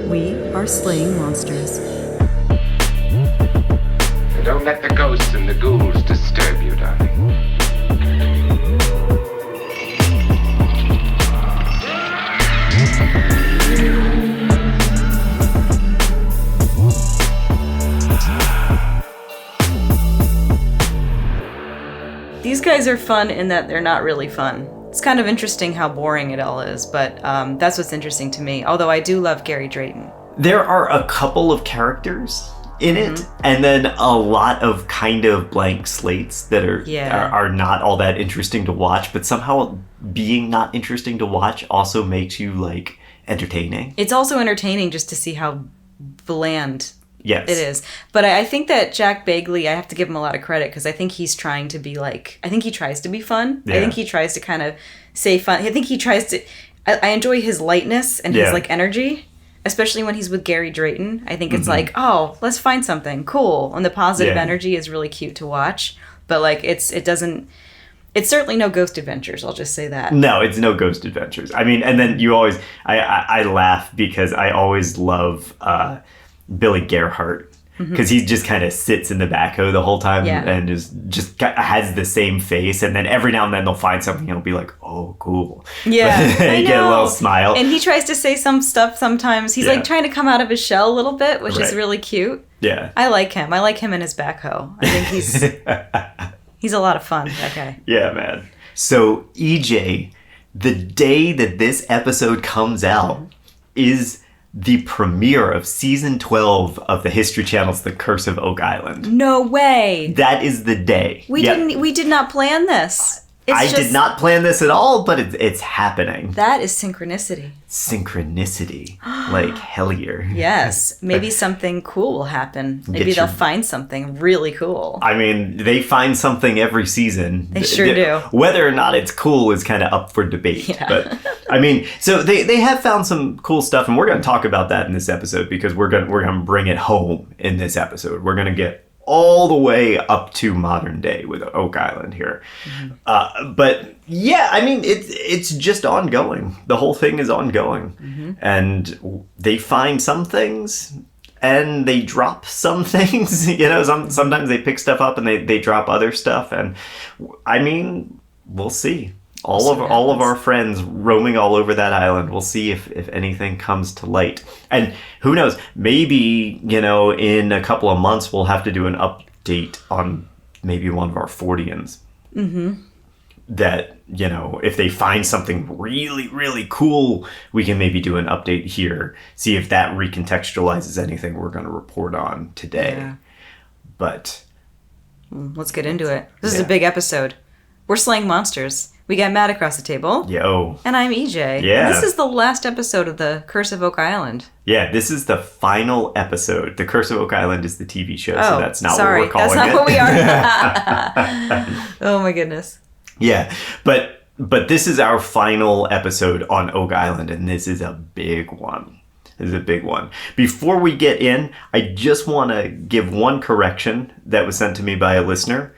We are slaying monsters. Don't let the ghosts and the ghouls disturb you, darling. These guys are fun in that they're not really fun. It's kind of interesting how boring it all is, but that's what's interesting to me. Although I do love Gary Drayton. There are a couple of characters in it, and then a lot of kind of blank slates that are not all that interesting to watch, but somehow being not interesting to watch also makes you, like, entertaining. It's also entertaining just to see how bland it is. But I think that Jack Bagley, I have to give him a lot of credit because I think he's trying to be like, I think he tries to be fun. Yeah. I think he tries to kind of say fun. I think he tries to, I enjoy his lightness and his like energy, especially when he's with Gary Drayton. I think it's like, oh, let's find something cool. And the positive energy is really cute to watch. But like, it's certainly no Ghost Adventures. I'll just say that. No, it's no Ghost Adventures. I mean, and then you always, I laugh because I always love Billy Gerhardt, because he just kind of sits in the backhoe the whole time and is just has the same face, and then every now and then they'll find something and he'll be like, oh, cool. Yeah. You get a little smile. And he tries to say some stuff sometimes. He's like trying to come out of his shell a little bit, which is really cute. Yeah. I like him. I like him in his backhoe. I think he's a lot of fun, that guy. Yeah, man. So, EJ, the day that this episode comes out is the premiere of season 12 of the History Channel's The Curse of Oak Island. No way. That is the day. We did not plan this. I did not plan this at all, but it's happening. That is synchronicity. Synchronicity. Like hellier. Yes. Maybe something cool will happen. Maybe they'll find something really cool. I mean, they find something every season. They sure do. Whether or not it's cool is kind of up for debate. Yeah. But, I mean, so they have found some cool stuff, and we're going to talk about that in this episode because we're going to bring it home in this episode. We're going to get all the way up to modern day with Oak Island here. But yeah, I mean, it's just ongoing. The whole thing is ongoing. And they find some things and they drop some things. You know, sometimes they pick stuff up and they drop other stuff. And I mean, we'll see. All of our friends roaming all over that island. We'll see if anything comes to light. And who knows, maybe, you know, in a couple of months we'll have to do an update on maybe one of our Fordians. That, you know, if they find something really, really cool, we can maybe do an update here. See if that recontextualizes anything we're going to report on today. Yeah. But let's get into it. This is a big episode. We're slaying monsters. We got Matt across the table. Yo. And I'm EJ. Yeah. And this is the last episode of The Curse of Oak Island. Yeah, this is the final episode. The Curse of Oak Island is the TV show, so that's not what we're calling it. That's not what we are. Oh my goodness. Yeah, but this is our final episode on Oak Island, and this is a big one. This is a big one. Before we get in, I just want to give one correction that was sent to me by a listener.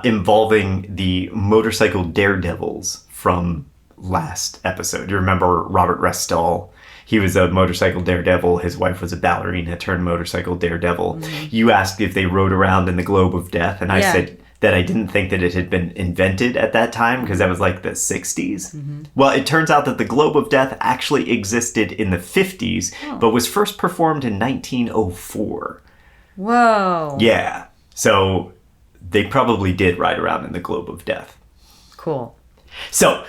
Involving the motorcycle daredevils from last episode. You remember Robert Restall? He was a motorcycle daredevil. His wife was a ballerina turned motorcycle daredevil. You asked if they rode around in the Globe of Death, and I said that I didn't think that it had been invented at that time because that was like the 60s. Well, it turns out that the Globe of Death actually existed in the 50s, but was first performed in 1904. Whoa. Yeah. So they probably did ride around in the Globe of Death. Cool. So,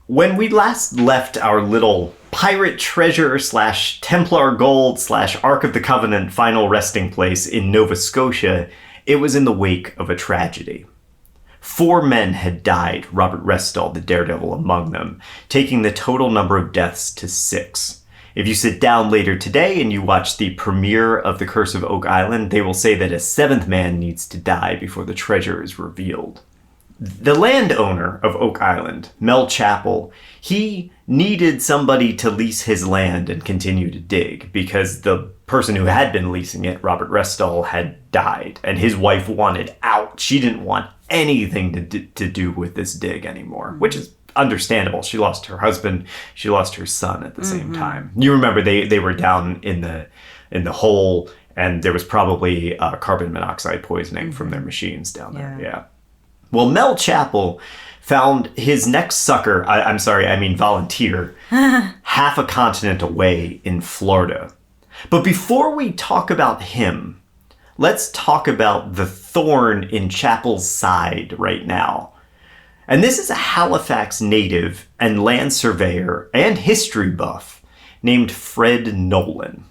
when we last left our little pirate treasure / Templar gold / Ark of the Covenant final resting place in Nova Scotia, it was in the wake of a tragedy. 4 men had died, Robert Restall, the daredevil, among them, taking the total number of deaths to 6. If you sit down later today and you watch the premiere of The Curse of Oak Island, they will say that a 7th man needs to die before the treasure is revealed. The landowner of Oak Island, Mel Chappell, he needed somebody to lease his land and continue to dig because the person who had been leasing it, Robert Restall, had died and his wife wanted out. She didn't want anything to do with this dig anymore, which is understandable. She lost her husband. She lost her son at the same time. You remember they were down in the hole, and there was probably carbon monoxide poisoning from their machines down there. Yeah. Well, Mel Chappell found his next sucker, volunteer, half a continent away in Florida. But before we talk about him, let's talk about the thorn in Chappell's side right now. And this is a Halifax native and land surveyor and history buff named Fred Nolan.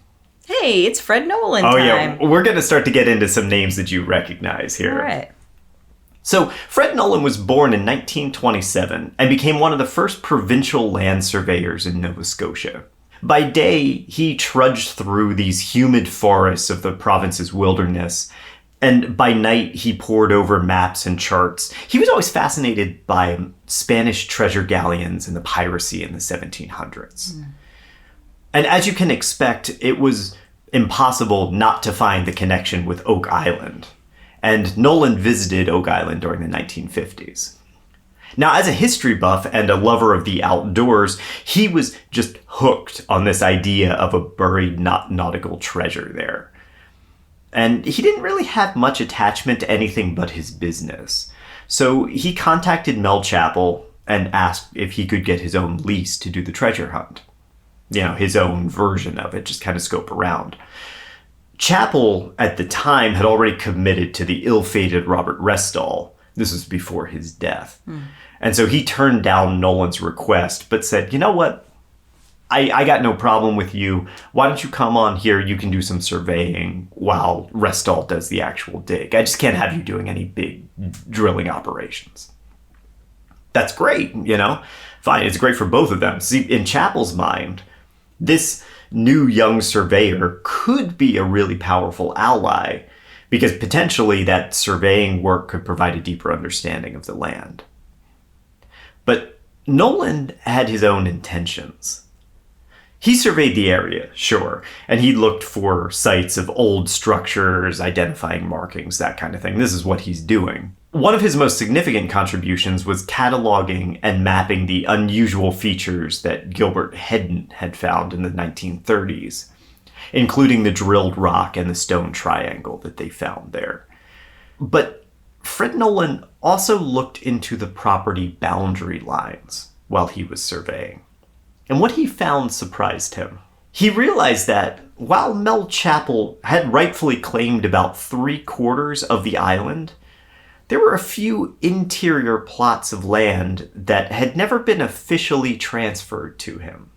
Hey, it's Fred Nolan time. Yeah, we're going to start to get into some names that you recognize here. All right. So, Fred Nolan was born in 1927 and became one of the first provincial land surveyors in Nova Scotia. By day, he trudged through these humid forests of the province's wilderness, and by night, he pored over maps and charts. He was always fascinated by Spanish treasure galleons and the piracy in the 1700s. And as you can expect, it was impossible not to find the connection with Oak Island. And Nolan visited Oak Island during the 1950s. Now, as a history buff and a lover of the outdoors, he was just hooked on this idea of a buried nautical treasure there. And he didn't really have much attachment to anything but his business. So he contacted Mel Chappell and asked if he could get his own lease to do the treasure hunt. You know, his own version of it, just kind of scope around. Chappell, at the time, had already committed to the ill-fated Robert Restall. This was before his death. And so he turned down Nolan's request, but said, you know what? I got no problem with you. Why don't you come on here? You can do some surveying while Restall does the actual dig. I just can't have you doing any big drilling operations. That's great, you know? Fine, it's great for both of them. See, in Chappell's mind, this new young surveyor could be a really powerful ally because potentially that surveying work could provide a deeper understanding of the land. But Nolan had his own intentions. He surveyed the area, sure, and he looked for sites of old structures, identifying markings, that kind of thing. This is what he's doing. One of his most significant contributions was cataloging and mapping the unusual features that Gilbert Hedden had found in the 1930s, including the drilled rock and the stone triangle that they found there. But Fred Nolan also looked into the property boundary lines while he was surveying. And what he found surprised him. He realized that while Mel Chappell had rightfully claimed about 3/4 of the island, there were a few interior plots of land that had never been officially transferred to him.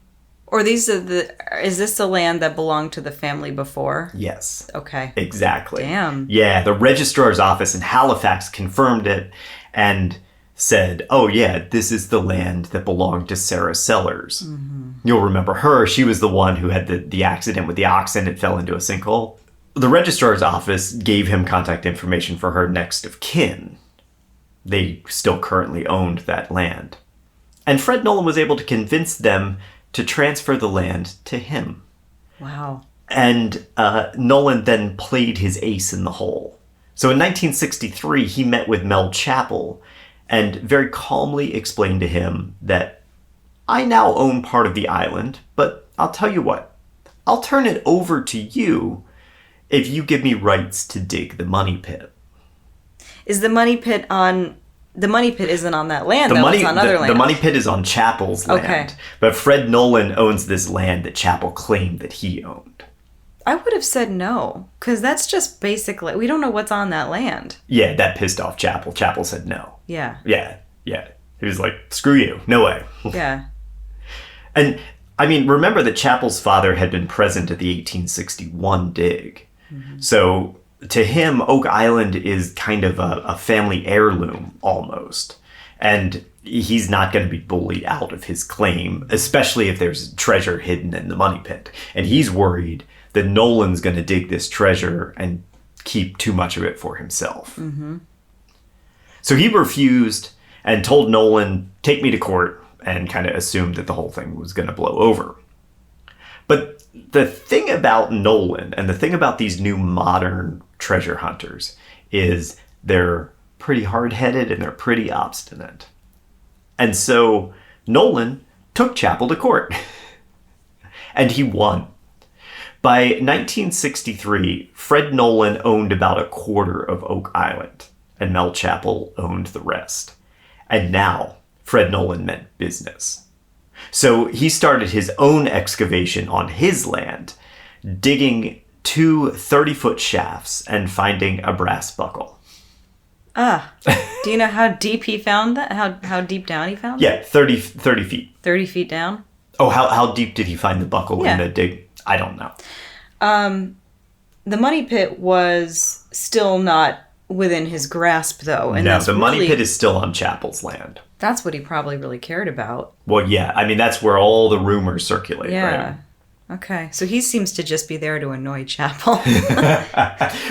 Or is this the land that belonged to the family before? Yes. Okay. Exactly. Damn. Yeah, the registrar's office in Halifax confirmed it and said, oh yeah, this is the land that belonged to Sarah Sellers. You'll remember her. She was the one who had the accident with the oxen. It fell into a sinkhole. The registrar's office gave him contact information for her next of kin. They still currently owned that land. And Fred Nolan was able to convince them to transfer the land to him. Wow. And Nolan then played his ace in the hole. So in 1963, he met with Mel Chappell and very calmly explained to him that I now own part of the island, but I'll tell you what, I'll turn it over to you if you give me rights to dig the money pit. Is the money pit on... The money pit isn't on that land, though. It's on other land. The money pit is on Chappell's land. Okay. But Fred Nolan owns this land that Chappell claimed that he owned. I would have said no, because that's just basically... We don't know what's on that land. Yeah, that pissed off Chappell. Chappell said no. Yeah. Yeah. He was like, screw you. No way. Yeah. And, I mean, remember that Chappell's father had been present at the 1861 dig. So, to him, Oak Island is kind of a family heirloom, almost. And he's not going to be bullied out of his claim, especially if there's treasure hidden in the money pit. And he's worried that Nolan's going to dig this treasure and keep too much of it for himself. So he refused and told Nolan, take me to court, and kind of assumed that the whole thing was going to blow over. But the thing about Nolan and the thing about these new modern treasure hunters is they're pretty hard-headed and they're pretty obstinate. And so Nolan took Chappell to court. And he won. By 1963, Fred Nolan owned about a quarter of Oak Island, and Mel Chappell owned the rest. And now, Fred Nolan meant business. So he started his own excavation on his land, digging 2 30-foot shafts and finding a brass buckle. Do you know how deep he found that? How deep down he found Yeah, 30 feet. 30 feet down? Oh, how deep did he find the buckle in the dig? I don't know. The money pit was still not within his grasp, though. And no, that's the money pit is still on Chappell's land. That's what he probably really cared about. Well, yeah. I mean, that's where all the rumors circulate, yeah. right? Okay. So he seems to just be there to annoy Chappell.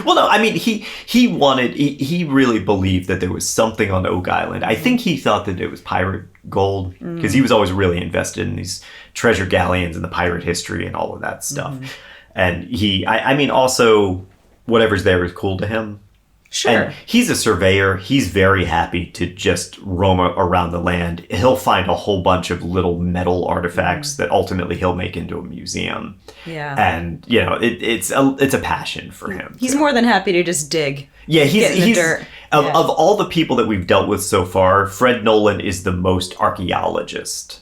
Well, no, I mean, he really believed that there was something on Oak Island. I think he thought that it was pirate gold because he was always really invested in these treasure galleons and the pirate history and all of that stuff. And I mean, also, whatever's there is cool to him. Sure. And he's a surveyor. He's very happy to just roam around the land. He'll find a whole bunch of little metal artifacts that ultimately he'll make into a museum. Yeah. And, you know, it's a passion for him. He's more than happy to just dig. Yeah, get in the dirt. Of all the people that we've dealt with so far, Fred Nolan is the most archaeologist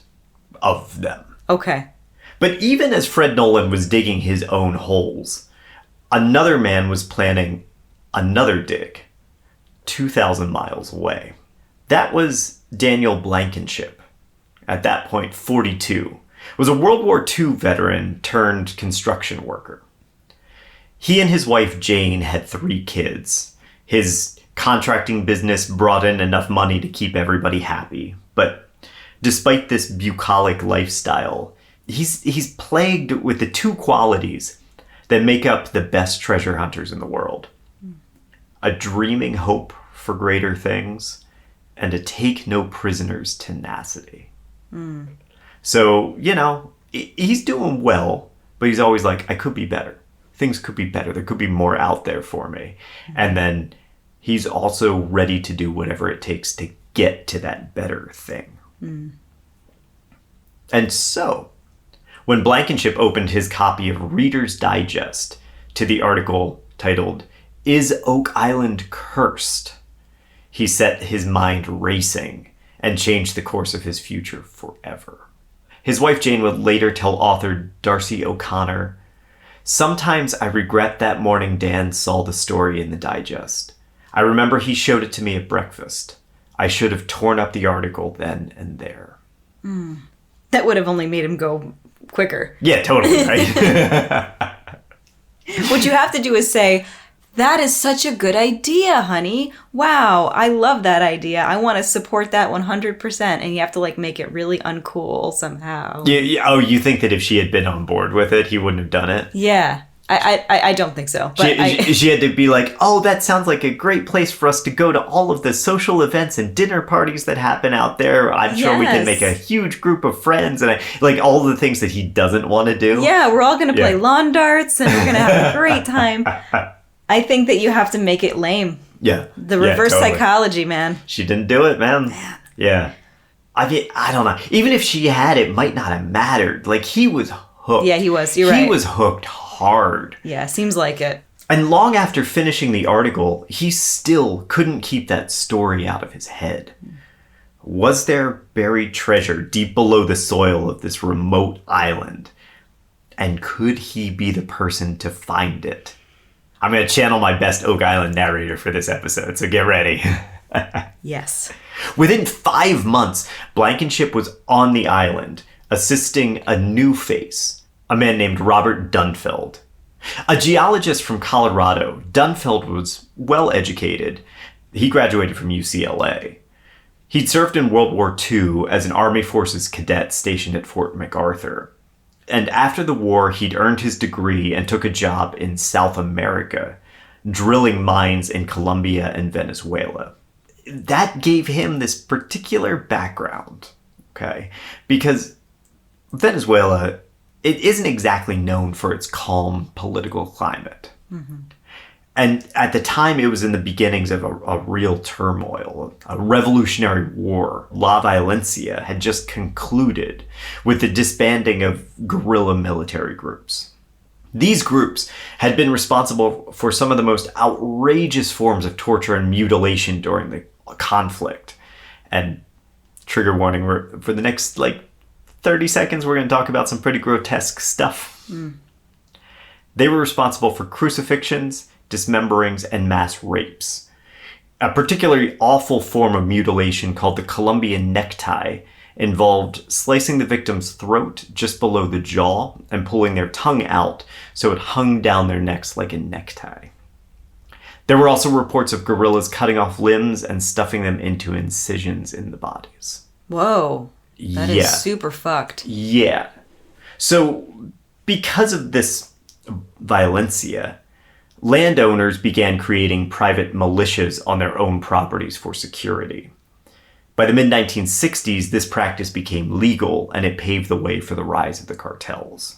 of them. Okay. But even as Fred Nolan was digging his own holes, another man was planning another dig 2,000 miles away. That was Daniel Blankenship, at that point 42, was a World War II veteran turned construction worker. He and his wife Jane had 3 kids. His contracting business brought in enough money to keep everybody happy, but despite this bucolic lifestyle, he's plagued with the 2 qualities that make up the best treasure hunters in the world. A dreaming hope for greater things, and a take no prisoners tenacity. So, you know, he's doing well, but he's always like, I could be better. Things could be better. There could be more out there for me. And then he's also ready to do whatever it takes to get to that better thing. And so, when Blankenship opened his copy of Reader's Digest to the article titled, Is Oak Island Cursed?, he set his mind racing and changed the course of his future forever. His wife Jane would later tell author Darcy O'Connor, Sometimes I regret that morning Dan saw the story in the digest. I remember he showed it to me at breakfast. I should have torn up the article then and there. That would have only made him go quicker. Yeah, totally, right? What you have to do is say, that is such a good idea, honey. Wow, I love that idea. I want to support that 100%. And you have to, like, make it really uncool somehow. Yeah. Oh, you think that if she had been on board with it, he wouldn't have done it? Yeah. I don't think so. But she had to be like, oh, that sounds like a great place for us to go to all of the social events and dinner parties that happen out there. I'm sure we can make a huge group of friends and like all the things that he doesn't want to do. Yeah, we're all going to play lawn darts and we're going to have a great time. I think that you have to make it lame. Yeah. The reverse psychology, man. She didn't do it, man. Yeah. I mean, I don't know. Even if she had, it might not have mattered. Like, he was hooked. Yeah, he was. You're right. He was hooked hard. Yeah, seems like it. And long after finishing the article, he still couldn't keep that story out of his head. Was there buried treasure deep below the soil of this remote island? And could he be the person to find it? I'm going to channel my best Oak Island narrator for this episode, so get ready. Yes. Within 5 months, Blankenship was on the island, assisting a new face, a man named Robert Dunfeld. A geologist from Colorado, Dunfeld was well educated. He graduated from UCLA. He'd served in World War II as an Army Forces cadet stationed at Fort MacArthur. And after the war, he'd earned his degree and took a job in South America, drilling mines in Colombia and Venezuela. That gave him this particular background, okay? Because Venezuela, it isn't exactly known for its calm political climate. Mm-hmm. And at the time, it was in the beginnings of a real turmoil, a revolutionary war. La Violencia had just concluded with the disbanding of guerrilla military groups. These groups had been responsible for some of the most outrageous forms of torture and mutilation during the conflict. And trigger warning, for the next 30 seconds, we're going to talk about some pretty grotesque stuff. They were responsible for crucifixions, dismemberings, and mass rapes. A particularly awful form of mutilation called the Colombian necktie involved slicing the victim's throat just below the jaw and pulling their tongue out so it hung down their necks like a necktie. There were also reports of guerrillas cutting off limbs and stuffing them into incisions in the bodies. Whoa. That is super fucked. Yeah. So, because of this violencia, landowners began creating private militias on their own properties for security. By the mid-1960s, this practice became legal, and it paved the way for the rise of the cartels.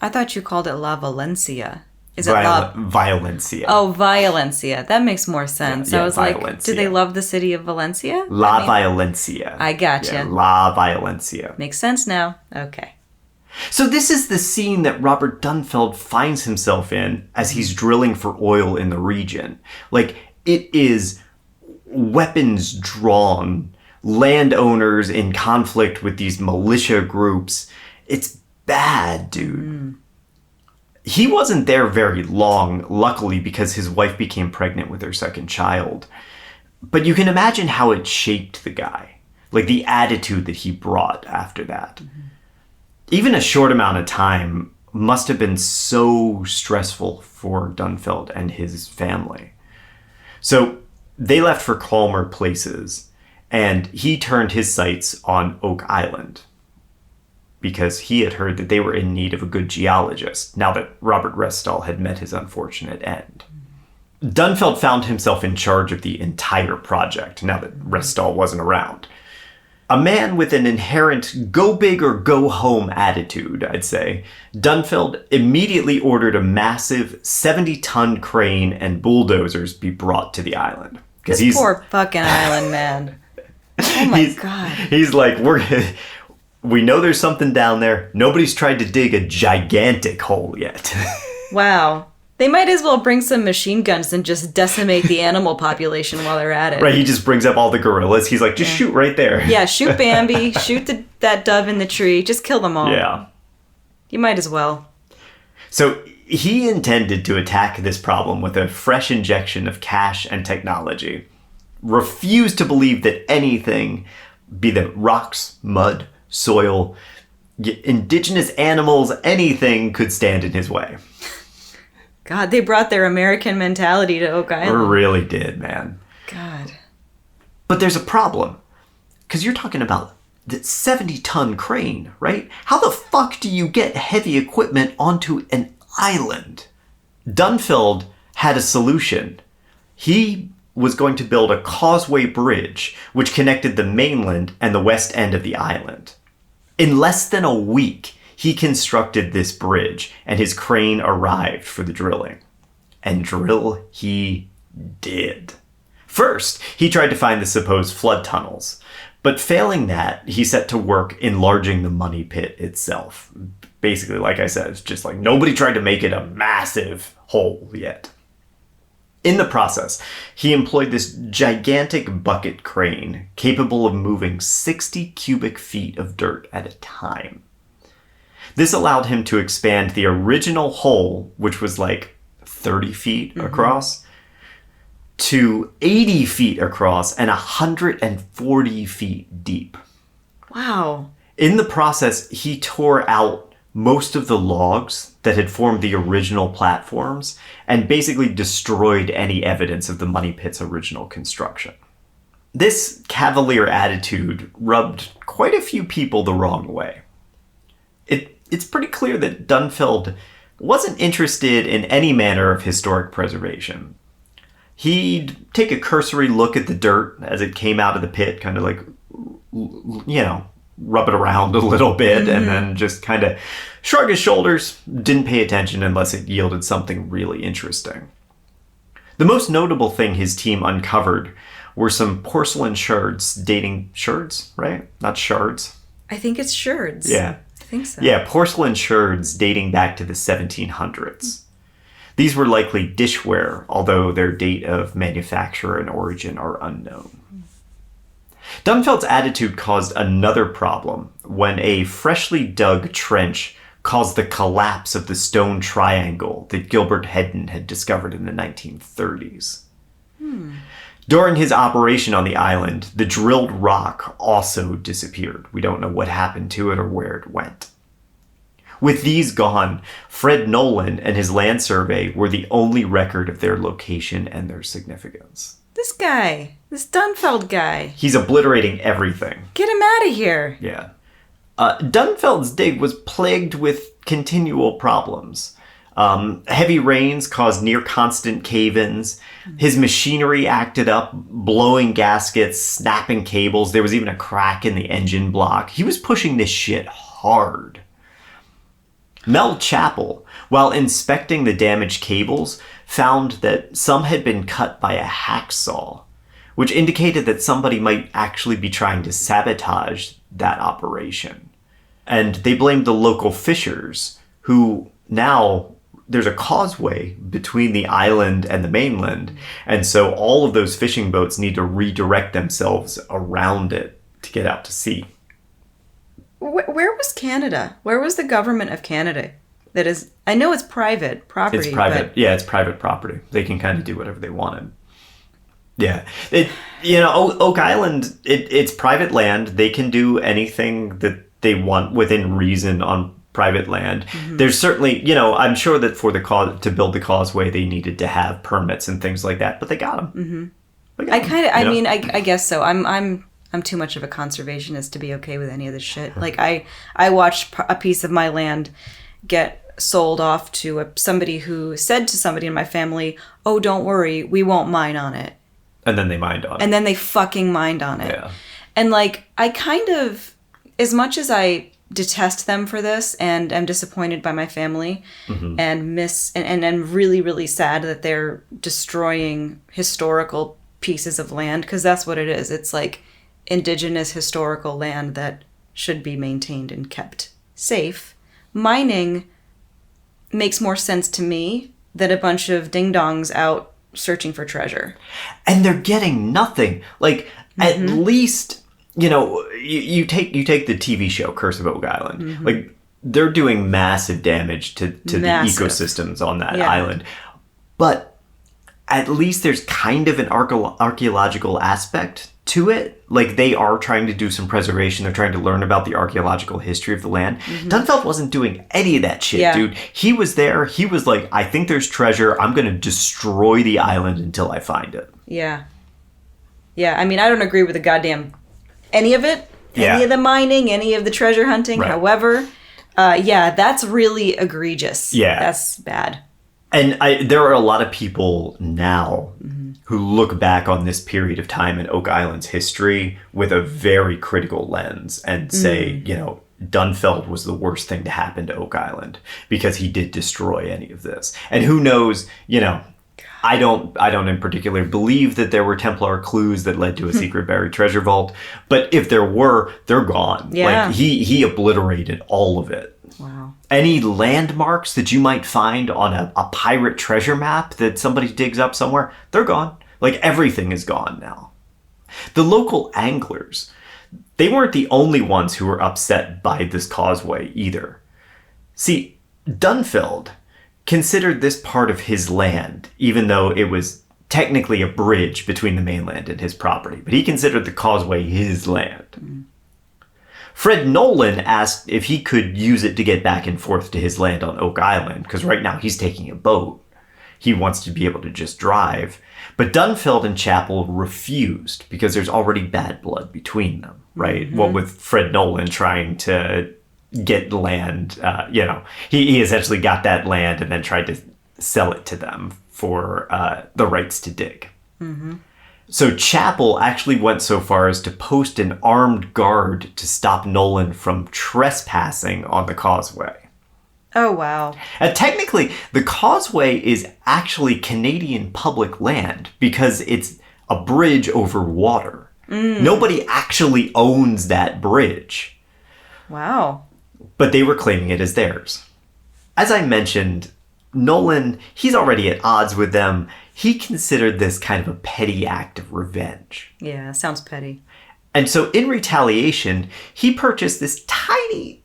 I thought you called it La Valencia. Is Violencia. Oh, Violencia. That makes more sense. Yeah, I was Violencia. like, do they love the city of Valencia? Violencia. I gotcha. Yeah, La Violencia. Makes sense now. Okay. So this is the scene that Robert Dunfeld finds himself in as he's drilling for oil in the region. It is weapons drawn, landowners in conflict with these militia groups. It's bad, dude. He wasn't there very long, luckily, because his wife became pregnant with her second child. But you can imagine how it shaped the guy. The attitude that he brought after that. Even a short amount of time must have been so stressful for Dunfeld and his family. So they left for calmer places, and he turned his sights on Oak Island because he had heard that they were in need of a good geologist now that Robert Restall had met his unfortunate end. Dunfeld found himself in charge of the entire project now that Restall wasn't around. A man with an inherent go big or go home attitude, I'd say, Dunfeld immediately ordered a massive 70-ton crane and bulldozers be brought to the island. This poor fucking island, man. Oh my God. He's like, we know there's something down there. Nobody's tried to dig a gigantic hole yet. Wow. They might as well bring some machine guns and just decimate the animal population while they're at it. Right, he just brings up all the gorillas. He's like, just shoot right there. Yeah, shoot Bambi, shoot that dove in the tree. Just kill them all. Yeah. You might as well. So he intended to attack this problem with a fresh injection of cash and technology. Refused to believe that anything, be that rocks, mud, soil, indigenous animals, anything could stand in his way. God, they brought their American mentality to Oak Island. They really did, man. God. But there's a problem. Because you're talking about the 70-ton crane, right? How the fuck do you get heavy equipment onto an island? Dunfeld had a solution. He was going to build a causeway bridge which connected the mainland and the west end of the island. In less than a week, he constructed this bridge, and his crane arrived for the drilling. And drill he did. First, he tried to find the supposed flood tunnels, but failing that, he set to work enlarging the money pit itself. Basically, like I said, it's just like nobody tried to make it a massive hole yet. In the process, he employed this gigantic bucket crane capable of moving 60 cubic feet of dirt at a time. This allowed him to expand the original hole, which was 30 feet across, to 80 feet across and 140 feet deep. Wow. In the process, he tore out most of the logs that had formed the original platforms and basically destroyed any evidence of the money pit's original construction. This cavalier attitude rubbed quite a few people the wrong way. It's pretty clear that Dunfeld wasn't interested in any manner of historic preservation. He'd take a cursory look at the dirt as it came out of the pit, kind of rub it around a little bit, and then just kind of shrug his shoulders, didn't pay attention unless it yielded something really interesting. The most notable thing his team uncovered were some porcelain shards dating... Shards, right? Not shards. I think it's shards. Yeah. I think so. Yeah, porcelain shards dating back to the 1700s. These were likely dishware, although their date of manufacture and origin are unknown. Dunfeld's attitude caused another problem when a freshly dug trench caused the collapse of the stone triangle that Gilbert Hedden had discovered in the 1930s. During his operation on the island, the drilled rock also disappeared. We don't know what happened to it or where it went. With these gone, Fred Nolan and his land survey were the only record of their location and their significance. This guy, this Dunfeld guy. He's obliterating everything. Get him out of here. Yeah. Dunfeld's dig was plagued with continual problems. Heavy rains caused near constant cave-ins. His machinery acted up, blowing gaskets, snapping cables. There was even a crack in the engine block. He was pushing this shit hard. Mel Chappell, while inspecting the damaged cables, found that some had been cut by a hacksaw, which indicated that somebody might actually be trying to sabotage that operation. And they blamed the local fishers, who now there's a causeway between the island and the mainland, and so all of those fishing boats need to redirect themselves around it to get out to sea. Where was Canada? Where was the government of Canada? That is, I know it's private property. It's private. But... Yeah, it's private property. They can kind of do whatever they wanted. Yeah. Oak Island, it's private land. They can do anything that they want within reason on private land. Mm-hmm. There's certainly, I'm sure that for to build the causeway, they needed to have permits and things like that, but they got them. Mm-hmm. I guess so. I'm too much of a conservationist to be okay with any of this shit. Like I watched a piece of my land get sold off to somebody who said to somebody in my family, "Oh, don't worry, we won't mine on it." And then they mined on it. And then they fucking mined on it. Yeah. And I kind of, as much as I detest them for this and am disappointed by my family, mm-hmm. and really, really sad that they're destroying historical pieces of land, because that's what it is. It's indigenous historical land that should be maintained and kept safe. Mining makes more sense to me than a bunch of ding-dongs out searching for treasure. And they're getting nothing. Mm-hmm. At least, you take the TV show Curse of Oak Island. Mm-hmm. They're doing massive damage to the ecosystems on that island. But at least there's kind of an archaeological aspect to it. They are trying to do some preservation. They're trying to learn about the archaeological history of the land. Mm-hmm. Dunfeld wasn't doing any of that shit, dude. He was there. He was like, I think there's treasure. I'm going to destroy the island until I find it. Yeah. Yeah, I mean, I don't agree with the goddamn any of it. Any of the mining, any of the treasure hunting. Right. However, that's really egregious. Yeah. That's bad. And there are a lot of people now who look back on this period of time in Oak Island's history with a very critical lens and say, Dunfeld was the worst thing to happen to Oak Island because he did destroy any of this. And who knows, I don't in particular believe that there were Templar clues that led to a secret buried treasure vault, but if there were, they're gone. Yeah. He obliterated all of it. Wow. Any landmarks that you might find on a pirate treasure map that somebody digs up somewhere, they're gone. Everything is gone now. The local anglers, they weren't the only ones who were upset by this causeway either. See, Dunfeld considered this part of his land, even though it was technically a bridge between the mainland and his property, but he considered the causeway his land. Mm. Fred Nolan asked if he could use it to get back and forth to his land on Oak Island, because right now he's taking a boat. He wants to be able to just drive. But Dunfeld and Chappell refused because there's already bad blood between them, right? Mm-hmm. What with Fred Nolan trying to get land, he essentially got that land and then tried to sell it to them for the rights to dig. Mm-hmm. So Chappell actually went so far as to post an armed guard to stop Nolan from trespassing on the causeway. Oh, wow. And technically, the causeway is actually Canadian public land because it's a bridge over water. Nobody actually owns that bridge. Wow. But they were claiming it as theirs. As I mentioned, Nolan, he's already at odds with them. He considered this kind of a petty act of revenge. Yeah, sounds petty. And so in retaliation, he purchased this tiny,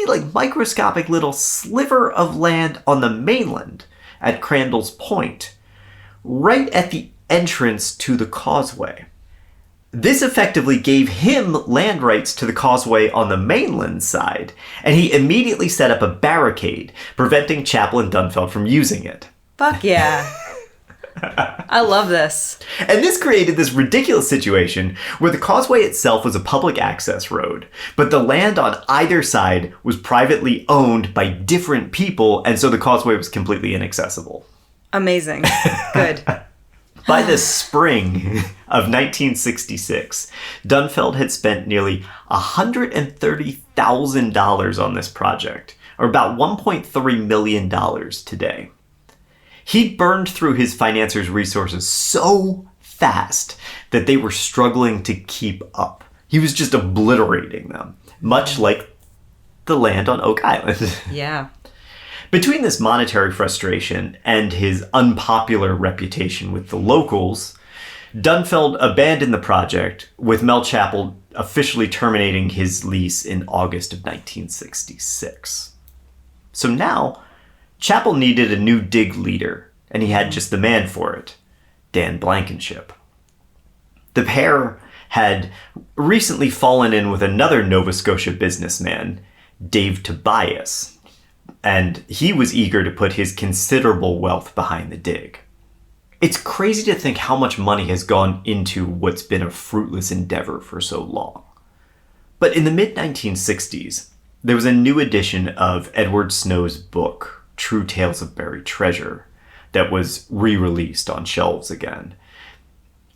like microscopic little sliver of land on the mainland at Crandall's Point, right at the entrance to the causeway. This effectively gave him land rights to the causeway on the mainland side, and he immediately set up a barricade, preventing Chapel and Dunfeld from using it. Fuck yeah. I love this. And this created this ridiculous situation where the causeway itself was a public access road, but the land on either side was privately owned by different people, and so the causeway was completely inaccessible. Amazing. Good. By the spring of 1966, Dunfeld had spent nearly $130,000 on this project, or about $1.3 million today. He'd burned through his financier's resources so fast that they were struggling to keep up. He was just obliterating them, much like the land on Oak Island. Yeah. Between this monetary frustration and his unpopular reputation with the locals, Dunfeld abandoned the project, with Mel Chapel officially terminating his lease in August of 1966. So now, Chapel needed a new dig leader, and he had just the man for it, Dan Blankenship. The pair had recently fallen in with another Nova Scotia businessman, Dave Tobias, and he was eager to put his considerable wealth behind the dig. It's crazy to think how much money has gone into what's been a fruitless endeavor for so long. But in the mid-1960s, there was a new edition of Edward Snow's book, True Tales of Buried Treasure, that was re-released on shelves again.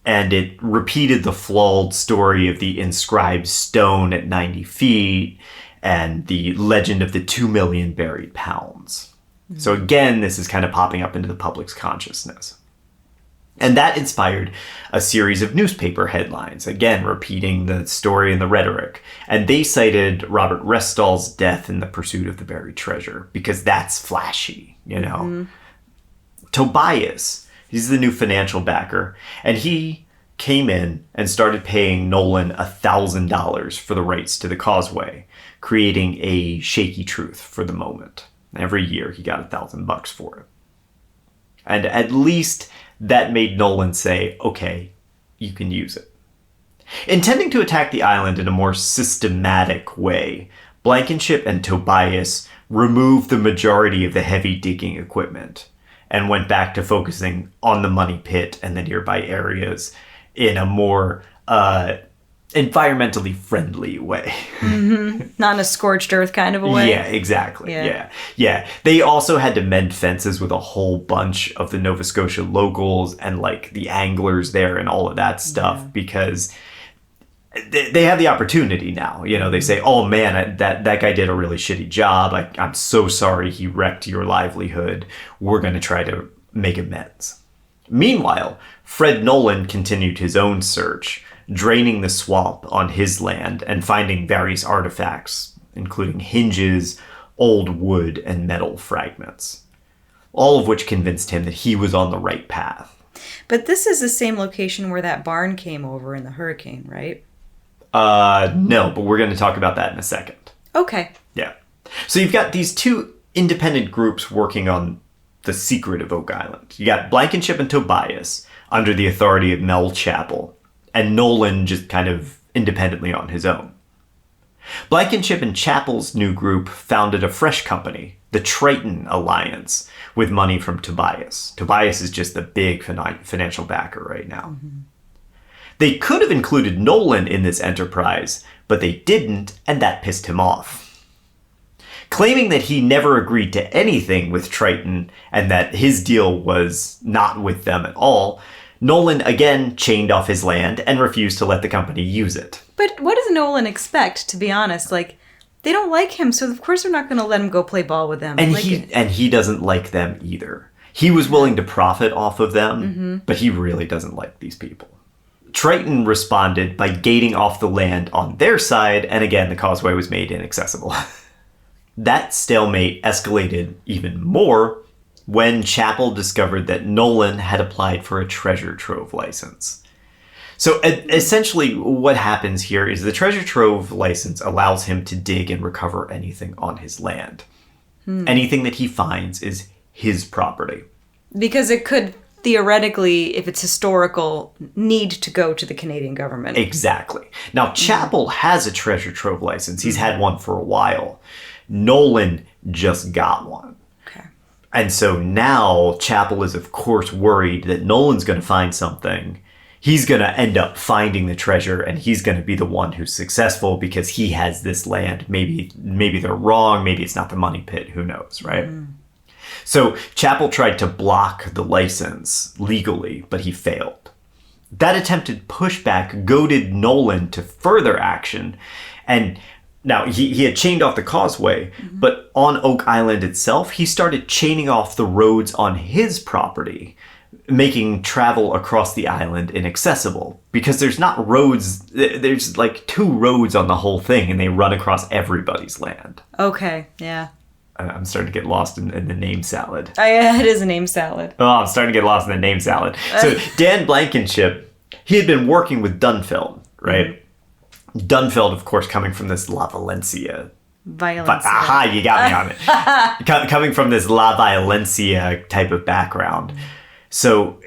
And it repeated the flawed story of the inscribed stone at 90 feet and the legend of the 2 million buried pounds. Mm-hmm. So again, this is kind of popping up into the public's consciousness. And that inspired a series of newspaper headlines, again, repeating the story and the rhetoric. And they cited Robert Restall's death in the pursuit of the buried treasure, because that's flashy, you know? Mm-hmm. Tobias, he's the new financial backer, and he came in and started paying Nolan $1,000 for the rights to the causeway, creating a shaky truth for the moment. Every year he got $1,000 for it. And at least that made Nolan say, okay, you can use it. Intending to attack the island in a more systematic way, Blankenship and Tobias removed the majority of the heavy digging equipment and went back to focusing on the money pit and the nearby areas in a more environmentally friendly way. Mm-hmm. Not in a scorched earth kind of a way. Yeah, exactly. Yeah. They also had to mend fences with a whole bunch of the Nova Scotia locals and like the anglers there and all of that stuff because they have the opportunity now. You know, they say, oh man, that guy did a really shitty job. I'm so sorry he wrecked your livelihood. We're going to try to make amends. Meanwhile, Fred Nolan continued his own search, draining the swamp on his land and finding various artifacts, including hinges, old wood, and metal fragments, all of which convinced him that he was on the right path. But this is the same location where that barn came over in the hurricane, right? No, but we're going to talk about that in a second. Okay. Yeah. So you've got these two independent groups working on the secret of Oak Island. You got Blankenship and Tobias under the authority of Mel Chapel, and Nolan just kind of independently on his own. Blankenship and Chapel's new group founded a fresh company, the Triton Alliance, with money from Tobias. Tobias is just the big financial backer right now. Mm-hmm. They could have included Nolan in this enterprise, but they didn't, and that pissed him off. Claiming that he never agreed to anything with Triton and that his deal was not with them at all, Nolan again chained off his land and refused to let the company use it. But what does Nolan expect, to be honest? Like, They don't like him, so of course they're not going to let him go play ball with them. And he doesn't like them either. He was willing to profit off of them, but he really doesn't like these people. Triton responded by gating off the land on their side, and again, the causeway was made inaccessible. That stalemate escalated even more when Chapel discovered that Nolan had applied for a treasure trove license. So essentially what happens here is the treasure trove license allows him to dig and recover anything on his land. Anything that he finds is his property. Because it could theoretically, if it's historical, need to go to the Canadian government. Exactly. Now, Chapel has a treasure trove license. He's had one for a while. Nolan just got one. Okay. And so now Chapel is, of course, worried that Nolan's going to find something. He's going to end up finding the treasure, and he's going to be the one who's successful because he has this land. Maybe they're wrong. Maybe it's not the money pit. Who knows, right? So Chapel tried to block the license legally, but he failed. That attempted pushback goaded Nolan to further action. And now he had chained off the causeway, but on Oak Island itself, he started chaining off the roads on his property, making travel across the island inaccessible. Because there's not roads, there's like 2 roads on the whole thing, and they run across everybody's land. Okay, yeah. I'm starting to get lost in the name salad. It is a name salad. Oh, I'm starting to get lost in the name salad. So Dan Blankenship, he had been working with Dunfeld, right? Dunfeld, of course, coming from this La Valencia. Violence. Aha, you got me on it. Coming from this La Valencia type of background. So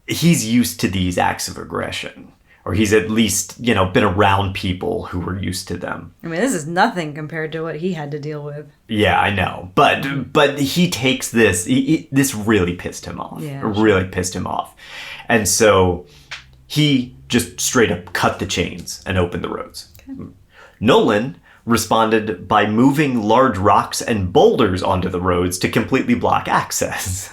he's used to these acts of aggression. Or he's at least, been around people who were used to them. I mean, this is nothing compared to what he had to deal with. Yeah, I know. But he takes this, this really pissed him off. Yeah, really pissed him off. And so he just straight up cut the chains and opened the roads. Okay. Nolan responded by moving large rocks and boulders onto the roads to completely block access.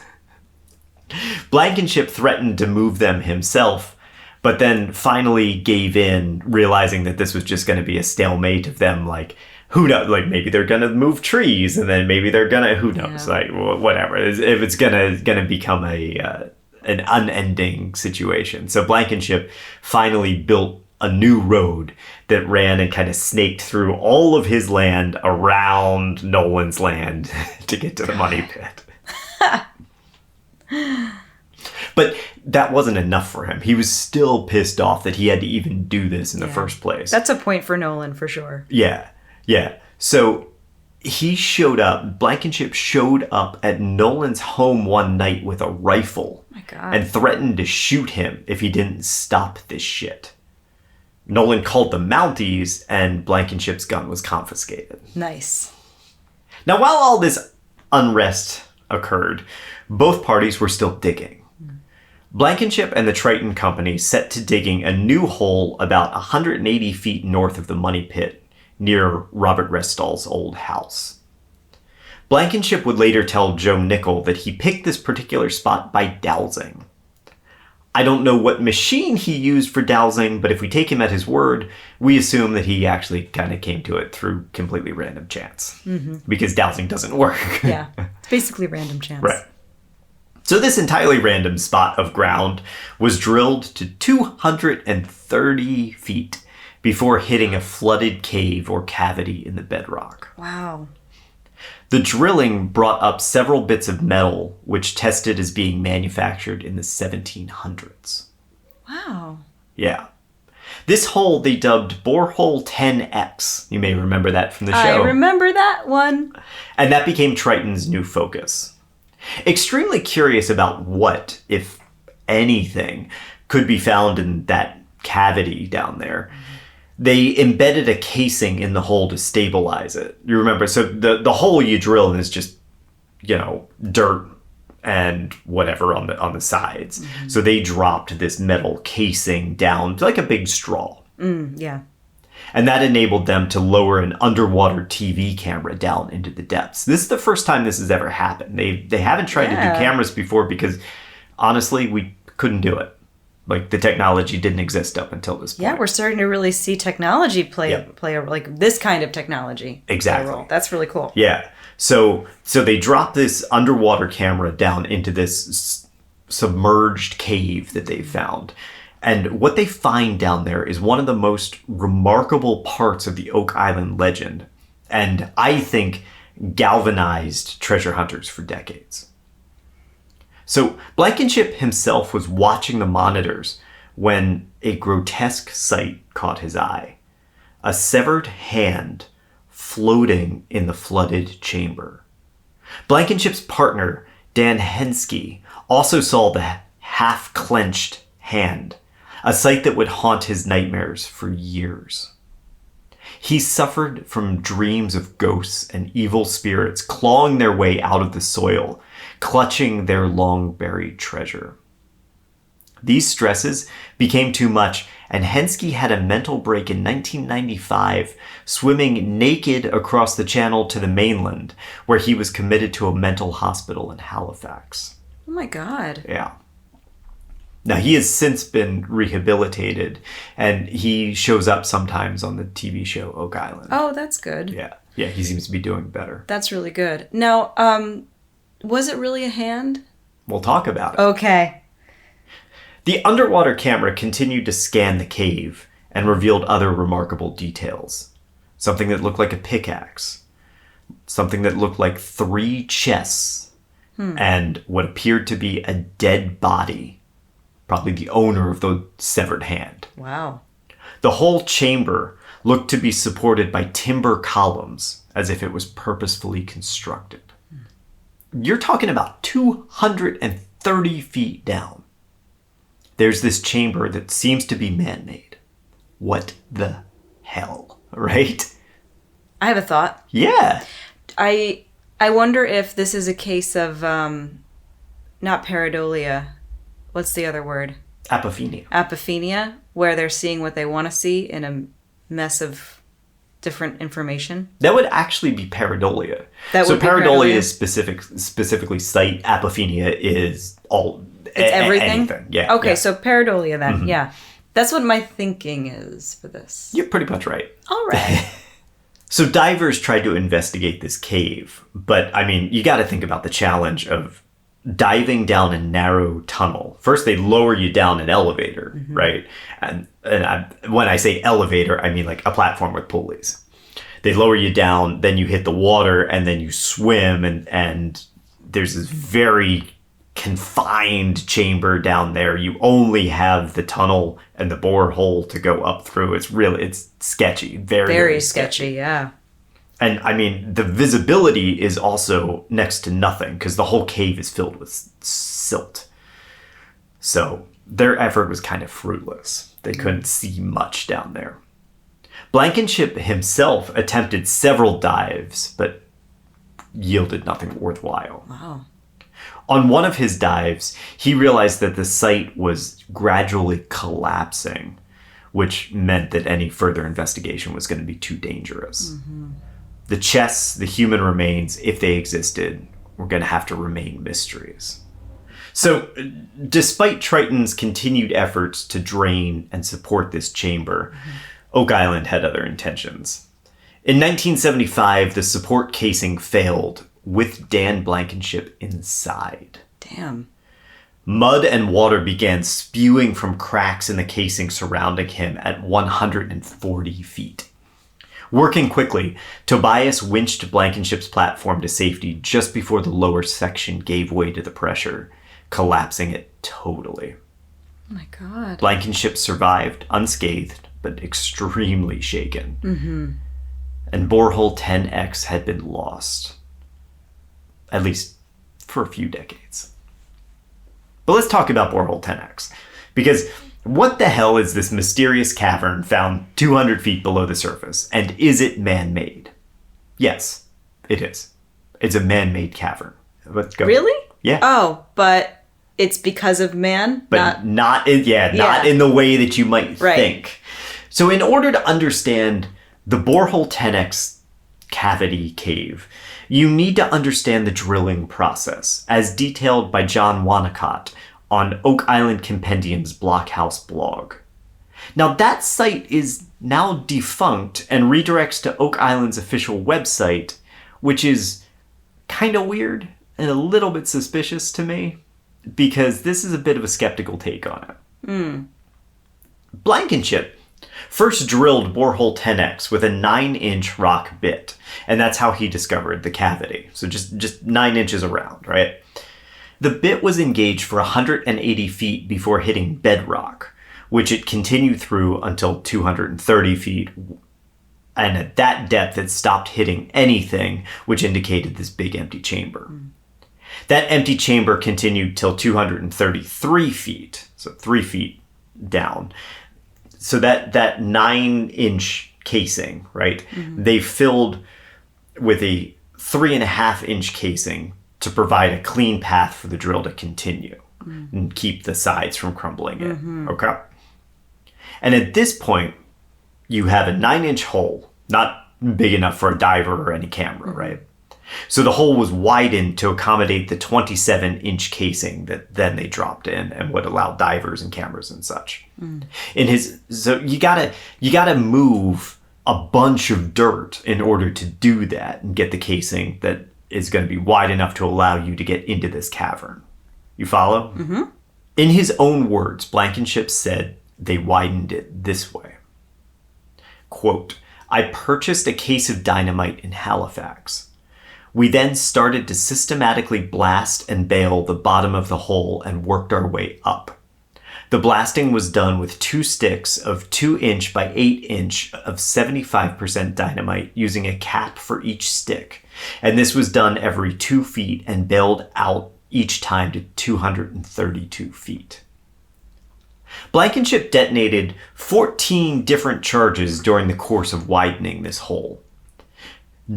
Blankenship threatened to move them himself, but then finally gave in, realizing that this was just going to be a stalemate of them, like, who knows, like, maybe they're going to move trees, and then maybe they're going to, who knows, like, whatever, if it's going to become an unending situation. So Blankenship finally built a new road that ran and kind of snaked through all of his land around Nolan's land to get to the money pit. But that wasn't enough for him. He was still pissed off that he had to even do this in the first place. That's a point for Nolan, for sure. Yeah. So he showed up, Blankenship showed up at Nolan's home one night with a rifle. Oh my God. And threatened to shoot him if he didn't stop this shit. Nolan called the Mounties, and Blankenship's gun was confiscated. Nice. Now, while all this unrest occurred, both parties were still digging. Blankenship and the Triton Company set to digging a new hole about 180 feet north of the money pit, near Robert Restall's old house. Blankenship would later tell Joe Nickel that he picked this particular spot by dowsing. I don't know what machine he used for dowsing, but if we take him at his word, we assume that he actually kind of came to it through completely random chance. Because dowsing doesn't work. Yeah, it's basically random chance. Right. So this entirely random spot of ground was drilled to 230 feet before hitting a flooded cave or cavity in the bedrock. Wow. The drilling brought up several bits of metal, which tested as being manufactured in the 1700s. Wow. Yeah. This hole they dubbed Borehole 10X. You may remember that from the show. I remember that one. And that became Triton's new focus. Extremely curious about what, if anything, could be found in that cavity down there. They embedded a casing in the hole to stabilize it. You remember, so the hole you drill in is just, dirt and whatever on the sides. Mm-hmm. So they dropped this metal casing down like a big straw. Yeah. And that enabled them to lower an underwater TV camera down into the depths. This is the first time this has ever happened. They haven't tried to do cameras before because, honestly, we couldn't do it. Like, the technology didn't exist up until this point. Yeah, we're starting to really see technology play Yep. a like this kind of technology. Exactly. Play a role. That's really cool. Yeah. So they drop this underwater camera down into this submerged cave that they found. And what they find down there is one of the most remarkable parts of the Oak Island legend. And I think galvanized treasure hunters for decades. So Blankenship himself was watching the monitors when a grotesque sight caught his eye. A severed hand floating in the flooded chamber. Blankenship's partner, Dan Henske, also saw the half-clenched hand, a sight that would haunt his nightmares for years. He suffered from dreams of ghosts and evil spirits clawing their way out of the soil, clutching their long-buried treasure. These stresses became too much, and Henske had a mental break in 1995, swimming naked across the channel to the mainland, where he was committed to a mental hospital in Halifax. Oh my God. Yeah. Now, he has since been rehabilitated, and he shows up sometimes on the TV show Oak Island. Oh, that's good. Yeah. Yeah, he seems to be doing better. That's really good. Now, was it really a hand? We'll talk about it. Okay. The underwater camera continued to scan the cave and revealed other remarkable details. Something that looked like a pickaxe. Something that looked like 3 chests. And what appeared to be a dead body. Probably the owner of the severed hand. Wow. The whole chamber looked to be supported by timber columns, as if it was purposefully constructed. You're talking about 230 feet down. There's this chamber that seems to be man-made. What the hell, right? I have a thought. Yeah. I wonder if this is a case of, not pareidolia. What's the other word? Apophenia. Apophenia, where they're seeing what they want to see in a mess of different information. That would actually be pareidolia. That so would be pareidolia pareidolia? is specifically sight. Apophenia is all It's everything? anything. Yeah. Okay, yeah. so pareidolia then, yeah. That's what my thinking is for this. You're pretty much right. All right. So divers tried to investigate this cave, but I mean, you got to think about the challenge of diving down a narrow tunnel. First, they lower you down an elevator, right? And when I say elevator, I mean like a platform with pulleys. They lower you down, then you hit the water, and then you swim, and there's this very confined chamber down there. You only have the tunnel and the borehole to go up through. It's sketchy, very sketchy, yeah. And I mean, the visibility is also next to nothing because the whole cave is filled with silt. So their effort was kind of fruitless. They couldn't see much down there. Blankenship himself attempted several dives, but yielded nothing worthwhile. Wow. On one of his dives, he realized that the site was gradually collapsing, which meant that any further investigation was going to be too dangerous. The chests, the human remains, if they existed, were going to have to remain mysteries. So, despite Triton's continued efforts to drain and support this chamber, Oak Island had other intentions. In 1975, the support casing failed, with Dan Blankenship inside. Damn. Mud and water began spewing from cracks in the casing surrounding him at 140 feet. Working quickly, Tobias winched Blankenship's platform to safety just before the lower section gave way to the pressure, collapsing it totally. Oh my God. Blankenship survived, unscathed, but extremely shaken. And Borehole 10X had been lost. At least for a few decades. But let's talk about Borehole 10X. Because what the hell is this mysterious cavern found 200 feet below the surface? And is it man-made? Yes, it is. It's a man-made cavern. Let's go. Really? Yeah. Oh, but it's because of man? But not in the way that you might Right. think. So in order to understand the Borehole 10X cavity cave, you need to understand the drilling process, as detailed by John Wanacott on Oak Island Compendium's Blockhouse blog. Now that site is now defunct and redirects to Oak Island's official website, which is kind of weird and a little bit suspicious to me, because this is a bit of a skeptical take on it. Blankenship first drilled borehole 10X with a 9-inch rock bit, and that's how he discovered the cavity. So just 9 inches around, right? The bit was engaged for 180 feet before hitting bedrock, which it continued through until 230 feet. And at that depth, it stopped hitting anything, which indicated this big empty chamber. That empty chamber continued till 233 feet, so 3 feet down. So that 9-inch casing, right, they filled with a 3.5-inch casing to provide a clean path for the drill to continue and keep the sides from crumbling in, okay? And at this point, you have a 9-inch hole, not big enough for a diver or any camera, right? So the hole was widened to accommodate the 27-inch casing that then they dropped in and would allow divers and cameras and such. So you gotta move a bunch of dirt in order to do that and get the casing that is going to be wide enough to allow you to get into this cavern. You follow? In his own words, Blankenship said they widened it this way. Quote, "I purchased a case of dynamite in Halifax. We then started to systematically blast and bale the bottom of the hole and worked our way up. The blasting was done with 2 sticks of 2-inch by 8-inch of 75% dynamite using a cap for each stick. And this was done every 2 feet and baled out each time to 232 feet. Blankenship detonated 14 different charges during the course of widening this hole.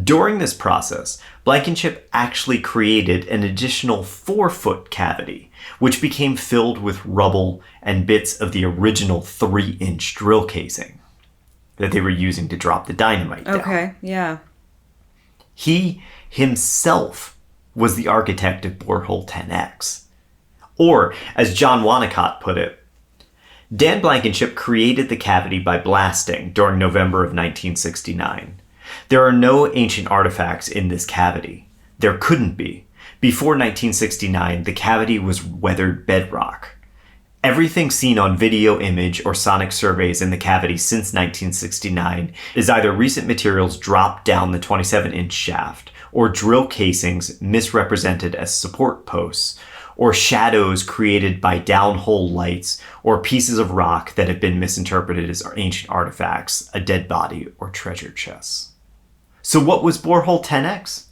During this process, Blankenship actually created an additional 4-foot cavity, which became filled with rubble and bits of the original 3-inch drill casing that they were using to drop the dynamite down. Okay, yeah. He himself was the architect of Borehole 10X. Or, as John Wanacott put it, Dan Blankenship created the cavity by blasting during November of 1969. There are no ancient artifacts in this cavity. There couldn't be. Before 1969, the cavity was weathered bedrock. Everything seen on video image or sonic surveys in the cavity since 1969 is either recent materials dropped down the 27-inch shaft, or drill casings misrepresented as support posts, or shadows created by downhole lights, or pieces of rock that have been misinterpreted as ancient artifacts, a dead body, or treasure chests. So what was Borehole 10X?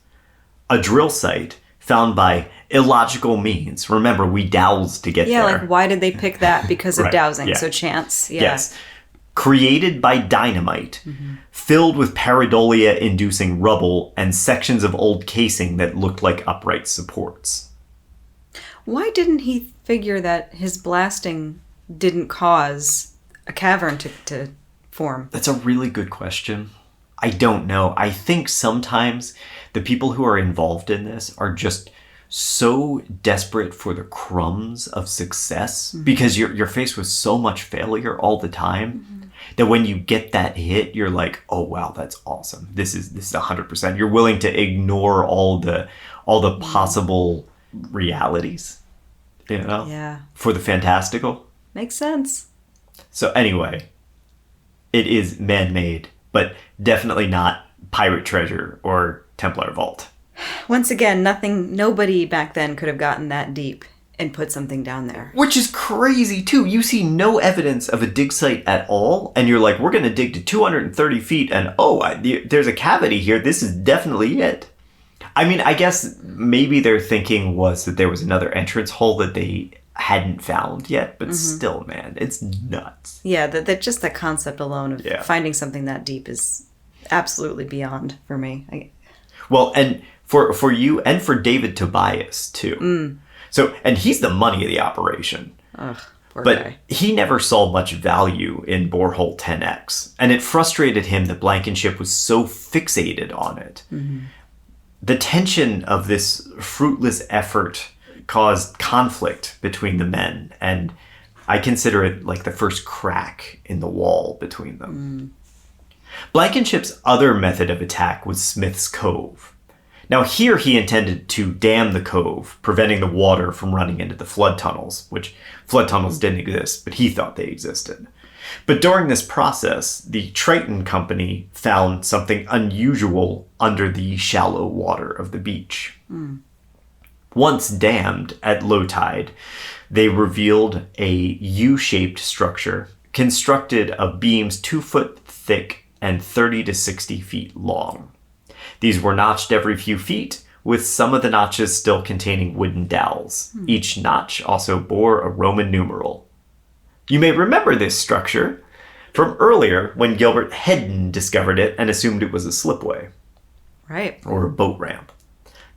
A drill site found by illogical means. Remember, we dowsed to get there. Yeah, like why did they pick that? Because of Right, dowsing, yeah. so chance. Yeah. Yes. Created by dynamite, filled with pareidolia-inducing rubble and sections of old casing that looked like upright supports. Why didn't he figure that his blasting didn't cause a cavern to form? That's a really good question. I don't know. I think sometimes the people who are involved in this are just so desperate for the crumbs of success because you're faced with so much failure all the time that when you get that hit, you're like, oh wow, that's awesome. This is 100%. You're willing to ignore all the possible realities, you know, Yeah. for the fantastical. Makes sense. So anyway, it is man-made, but definitely not pirate treasure or Templar vault. Once again, nobody back then could have gotten that deep and put something down there. Which is crazy too. You see no evidence of a dig site at all, and you're like, we're going to dig to 230 feet, and there's a cavity here. This is definitely it. I mean, I guess maybe their thinking was that there was another entrance hole that they hadn't found yet, but still, man, it's nuts. Yeah, that just the concept alone of Yeah. finding something that deep is absolutely beyond for me. Well, and for you and for David Tobias too. So, and he's the money of the operation. Ugh, poor But guy. he never saw much value in Borehole 10X, and it frustrated him that Blankenship was so fixated on it. The tension of this fruitless effort caused conflict between the men, and I consider it like the first crack in the wall between them. Blankenship's other method of attack was Smith's Cove. Now here he intended to dam the cove, preventing the water from running into the flood tunnels, which flood tunnels didn't exist, but he thought they existed. But during this process, the Triton Company found something unusual under the shallow water of the beach. Once dammed at low tide, they revealed a U-shaped structure constructed of beams 2 foot thick and 30 to 60 feet long. These were notched every few feet, with some of the notches still containing wooden dowels. Each notch also bore a Roman numeral. You may remember this structure from earlier when Gilbert Hedden discovered it and assumed it was a slipway. Right. Or a boat ramp.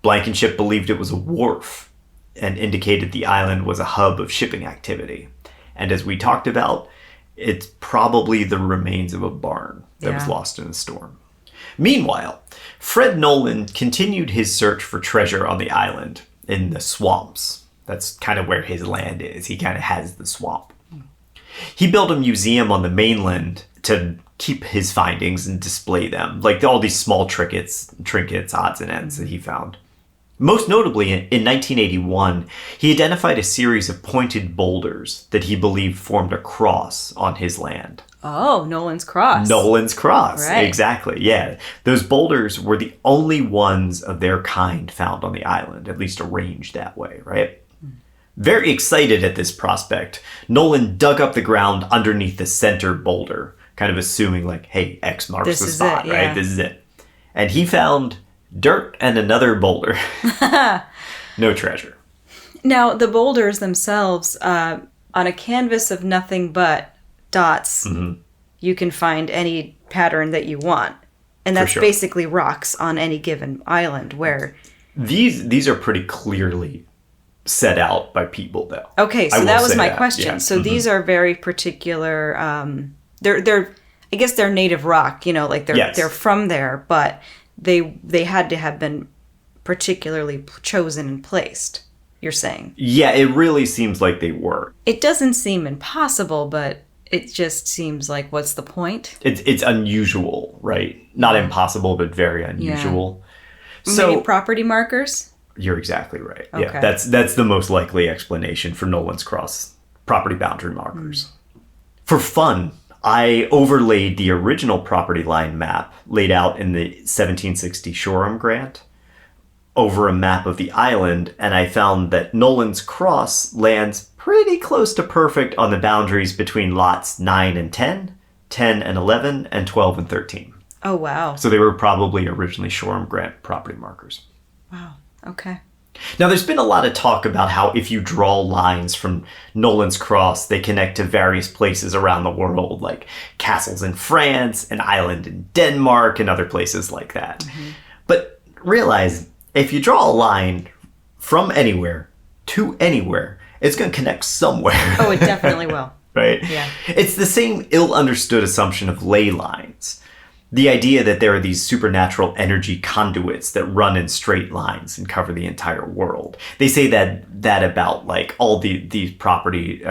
Blankenship believed it was a wharf and indicated the island was a hub of shipping activity. And as we talked about, it's probably the remains of a barn that was lost in a storm. Meanwhile, Fred Nolan continued his search for treasure on the island in the swamps. That's kind of where his land is. He kind of has the swamp. He built a museum on the mainland to keep his findings and display them, like all these small trinkets, odds and ends that he found. Most notably, in 1981, he identified a series of pointed boulders that he believed formed a cross on his land. Oh, Nolan's Cross. Nolan's Cross, right. Exactly, yeah. Those boulders were the only ones of their kind found on the island, at least arranged that way, right? Very excited at this prospect, Nolan dug up the ground underneath the center boulder, kind of assuming like, hey, X marks the spot, right? This is it. And he found dirt and another boulder. No treasure. Now, the boulders themselves, on a canvas of nothing but dots, you can find any pattern that you want. And that's basically rocks on any given island where... These are pretty clearly set out by people, though. Okay, so that was my question. Yeah. So these are very particular... they're I guess they're native rock, you know, like they're from there, but they had to have been particularly chosen and placed, you're saying. Yeah, it really seems like they were. It doesn't seem impossible, but it just seems like, what's the point? It's unusual, right? Not impossible, but very unusual. Yeah. So maybe property markers? You're exactly right. Okay. Yeah, that's the most likely explanation for Nolan's Cross, property boundary markers. For fun, I overlaid the original property line map laid out in the 1760 Shoreham Grant over a map of the island, and I found that Nolan's Cross lands pretty close to perfect on the boundaries between lots 9 and 10, 10 and 11, and 12 and 13. Oh, wow. So they were probably originally Shoreham Grant property markers. Wow. Okay. Now, there's been a lot of talk about how if you draw lines from Nolan's Cross, they connect to various places around the world, like castles in France, an island in Denmark, and other places like that. But realize, if you draw a line from anywhere to anywhere, it's going to connect somewhere. Oh, it definitely will. Right? Yeah. It's the same ill-understood assumption of ley lines. The idea that there are these supernatural energy conduits that run in straight lines and cover the entire world. They say that about like all these property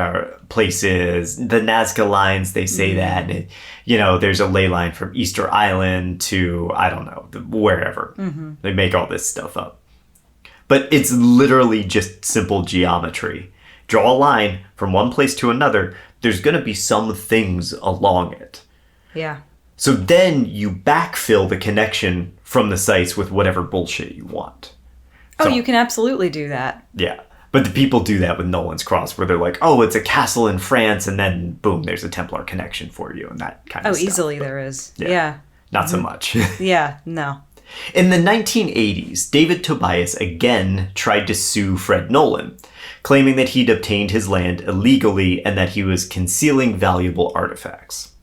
places, the Nazca lines, they say that, and, you know, there's a ley line from Easter Island to, I don't know, wherever. They make all this stuff up. But it's literally just simple geometry. Draw a line from one place to another, there's going to be some things along it. Yeah. So then you backfill the connection from the sites with whatever bullshit you want. Oh, you can absolutely do that. Yeah. But the people do that with Nolan's Cross, where they're like, oh, it's a castle in France, and then, boom, there's a Templar connection for you, and that kind of stuff. Oh, easily there is. Yeah. Not so much. Yeah, no. In the 1980s, David Tobias again tried to sue Fred Nolan, claiming that he'd obtained his land illegally and that he was concealing valuable artifacts.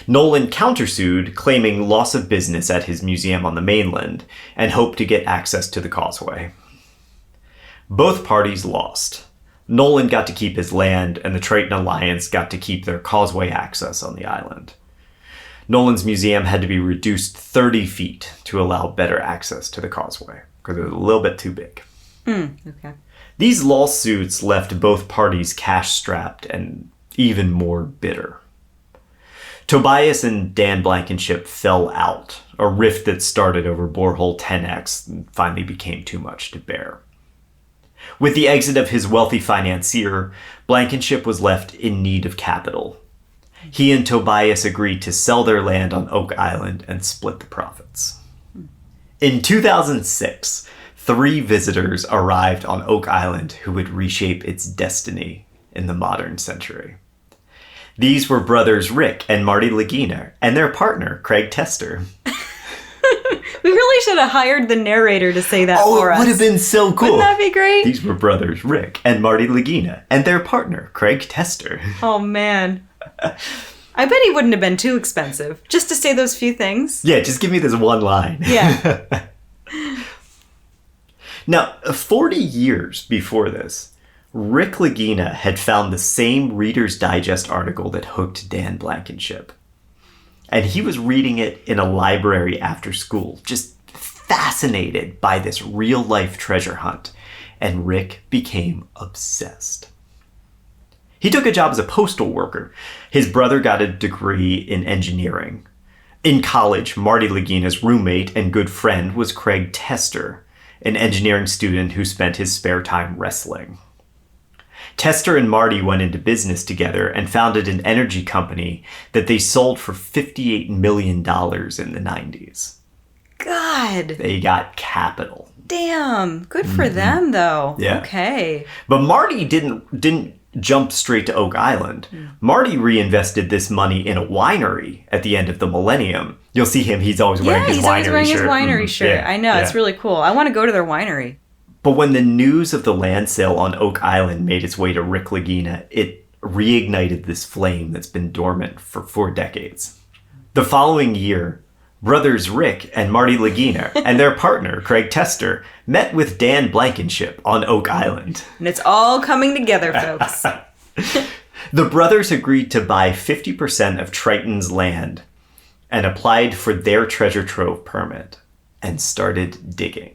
Nolan countersued, claiming loss of business at his museum on the mainland, and hoped to get access to the causeway. Both parties lost. Nolan got to keep his land, and the Triton Alliance got to keep their causeway access on the island. Nolan's museum had to be reduced 30 feet to allow better access to the causeway, because it was a little bit too big. Okay. These lawsuits left both parties cash-strapped and even more bitter. Tobias and Dan Blankenship fell out, a rift that started over borehole 10X and finally became too much to bear. With the exit of his wealthy financier, Blankenship was left in need of capital. He and Tobias agreed to sell their land on Oak Island and split the profits. In 2006, 3 visitors arrived on Oak Island who would reshape its destiny in the modern century. These were brothers Rick and Marty Lagina and their partner, Craig Tester. We really should have hired the narrator to say that for us. Oh, it would have been so cool. Wouldn't that be great? These were brothers Rick and Marty Lagina and their partner, Craig Tester. Oh, man. I bet he wouldn't have been too expensive, just to say those few things. Yeah, just give me this one line. Yeah. Now, 40 years before this, Rick Lagina had found the same Reader's Digest article that hooked Dan Blankenship. And he was reading it in a library after school, just fascinated by this real-life treasure hunt. And Rick became obsessed. He took a job as a postal worker. His brother got a degree in engineering. In college, Marty Lagina's roommate and good friend was Craig Tester, an engineering student who spent his spare time wrestling. Tester and Marty went into business together and founded an energy company that they sold for $58 million in the 90s. God. They got capital. Damn. Good for them, though. Yeah. Okay. But Marty didn't jump straight to Oak Island. Marty reinvested this money in a winery at the end of the millennium. You'll see him, he's always wearing his winery shirt. Yeah, he's always wearing his winery shirt. Yeah, I know, it's really cool. I want to go to their winery. But when the news of the land sale on Oak Island made its way to Rick Lagina, it reignited this flame that's been dormant for 4 decades. The following year, brothers Rick and Marty Lagina and their partner, Craig Tester, met with Dan Blankenship on Oak Island. And it's all coming together, folks. The brothers agreed to buy 50% of Triton's land and applied for their treasure trove permit and started digging.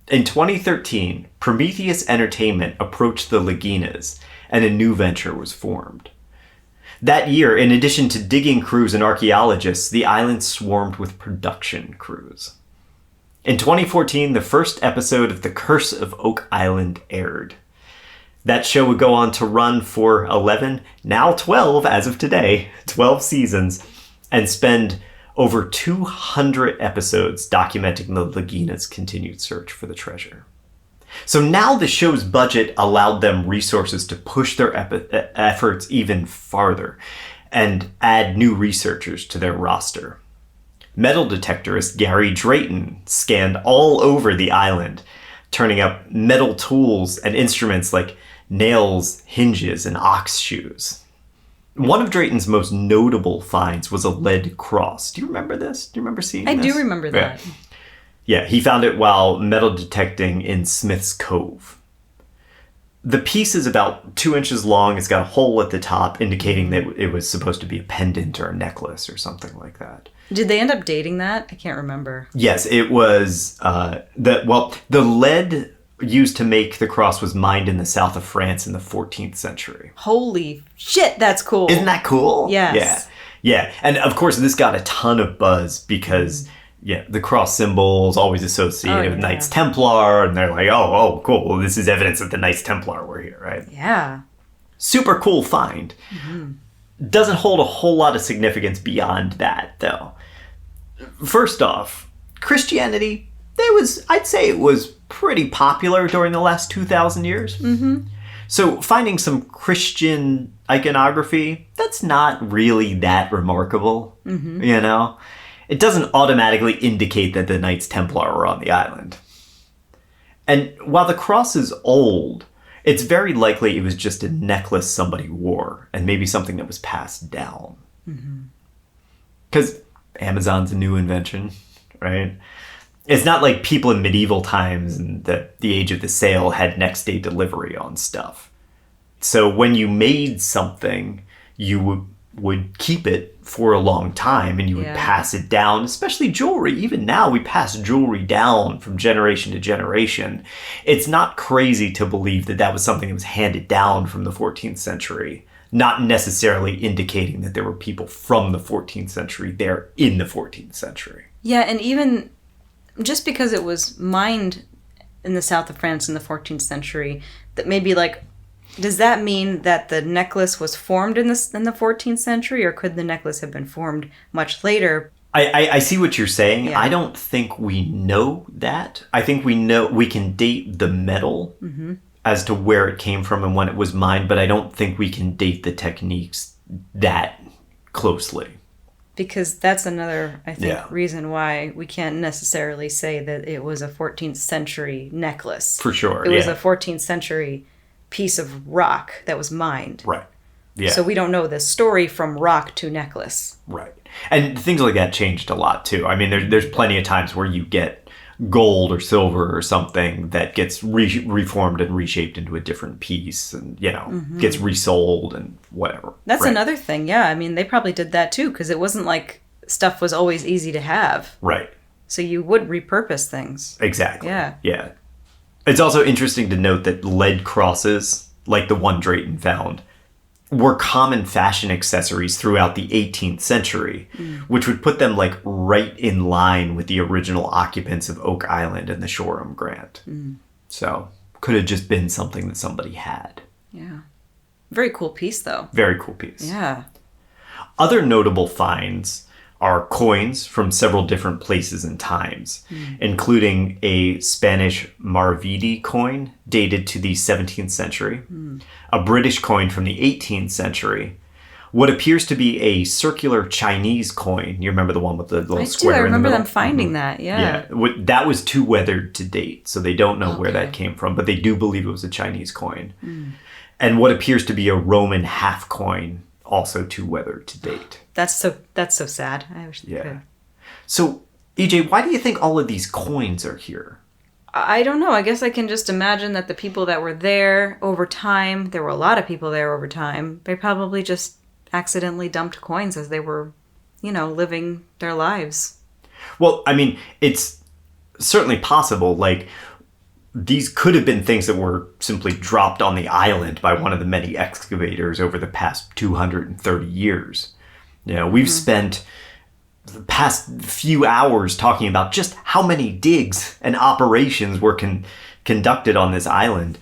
In 2013, Prometheus Entertainment approached the Laginas, and a new venture was formed. That year, in addition to digging crews and archaeologists, the island swarmed with production crews. In 2014, the first episode of The Curse of Oak Island aired. That show would go on to run for 11, now 12 as of today, 12 seasons, and spend over 200 episodes documenting the Lagina's continued search for the treasure. So now the show's budget allowed them resources to push their efforts even farther and add new researchers to their roster. Metal detectorist Gary Drayton scanned all over the island, turning up metal tools and instruments like nails, hinges, and ox shoes. One of Drayton's most notable finds was a lead cross. Do you remember this? Do you remember seeing this? I do remember that. Yeah, he found it while metal detecting in Smith's Cove. The piece is about 2 inches long. It's got a hole at the top indicating that it was supposed to be a pendant or a necklace or something like that. Did they end up dating that? I can't remember. Yes, it was. The lead used to make the cross was mined in the south of France in the 14th century. Holy shit, that's cool. Isn't that cool? Yes. Yeah. And of course, this got a ton of buzz because, the cross symbol is always associated with Knights Templar, and they're like, oh, cool. Well, this is evidence that the Knights Templar were here, right? Yeah. Super cool find. Mm-hmm. Doesn't hold a whole lot of significance beyond that, though. First off, Christianity, I'd say it was pretty popular during the last 2,000 years. Mm-hmm. So finding some Christian iconography, that's not really that remarkable, you know? It doesn't automatically indicate that the Knights Templar were on the island. And while the cross is old, it's very likely it was just a necklace somebody wore and maybe something that was passed down. Because Amazon's a new invention, right? It's not like people in medieval times and the age of the sale had next day delivery on stuff. So when you made something, you would keep it for a long time, and you would pass it down, especially jewelry. Even now, we pass jewelry down from generation to generation. It's not crazy to believe that that was something that was handed down from the 14th century, not necessarily indicating that there were people from the 14th century there in the 14th century. Yeah, and even just because it was mined in the south of France in the 14th century, that maybe like, does that mean that the necklace was formed in the 14th century, or could the necklace have been formed much later? I see what you're saying. Yeah. I don't think we know that. I think we can date the metal as to where it came from and when it was mined, but I don't think we can date the techniques that closely. Because that's another, I think, reason why we can't necessarily say that it was a 14th century necklace. For sure, It was a 14th century piece of rock that was mined. Right. Yeah. So we don't know the story from rock to necklace. Right. And things like that changed a lot too. I mean, there's plenty of times where you get gold or silver or something that gets reformed and reshaped into a different piece, and gets resold and whatever. That's another thing. Yeah. I mean, they probably did that too, because it wasn't like stuff was always easy to have. Right. So you would repurpose things. Exactly. Yeah. Yeah. It's also interesting to note that lead crosses, like the one Drayton found, were common fashion accessories throughout the 18th century, which would put them like right in line with the original occupants of Oak Island and the Shoreham Grant. So could have just been something that somebody had. Yeah. Very cool piece, though. Very cool piece. Yeah. Other notable finds are coins from several different places and times, including a Spanish Marvidi coin dated to the 17th century, a British coin from the 18th century, what appears to be a circular Chinese coin. You remember the one with the little square in the middle? I remember them finding that, yeah. That was too weathered to date, so they don't know where that came from, but they do believe it was a Chinese coin. And what appears to be a Roman half coin, also too weathered to date. That's so sad. I wish they could. So, EJ, why do you think all of these coins are here? I don't know. I guess I can just imagine that the people that were there over time, there were a lot of people there over time, they probably just accidentally dumped coins as they were, living their lives. Well, I mean, it's certainly possible. Like, these could have been things that were simply dropped on the island by one of the many excavators over the past 230 years. We've spent the past few hours talking about just how many digs and operations were conducted on this island.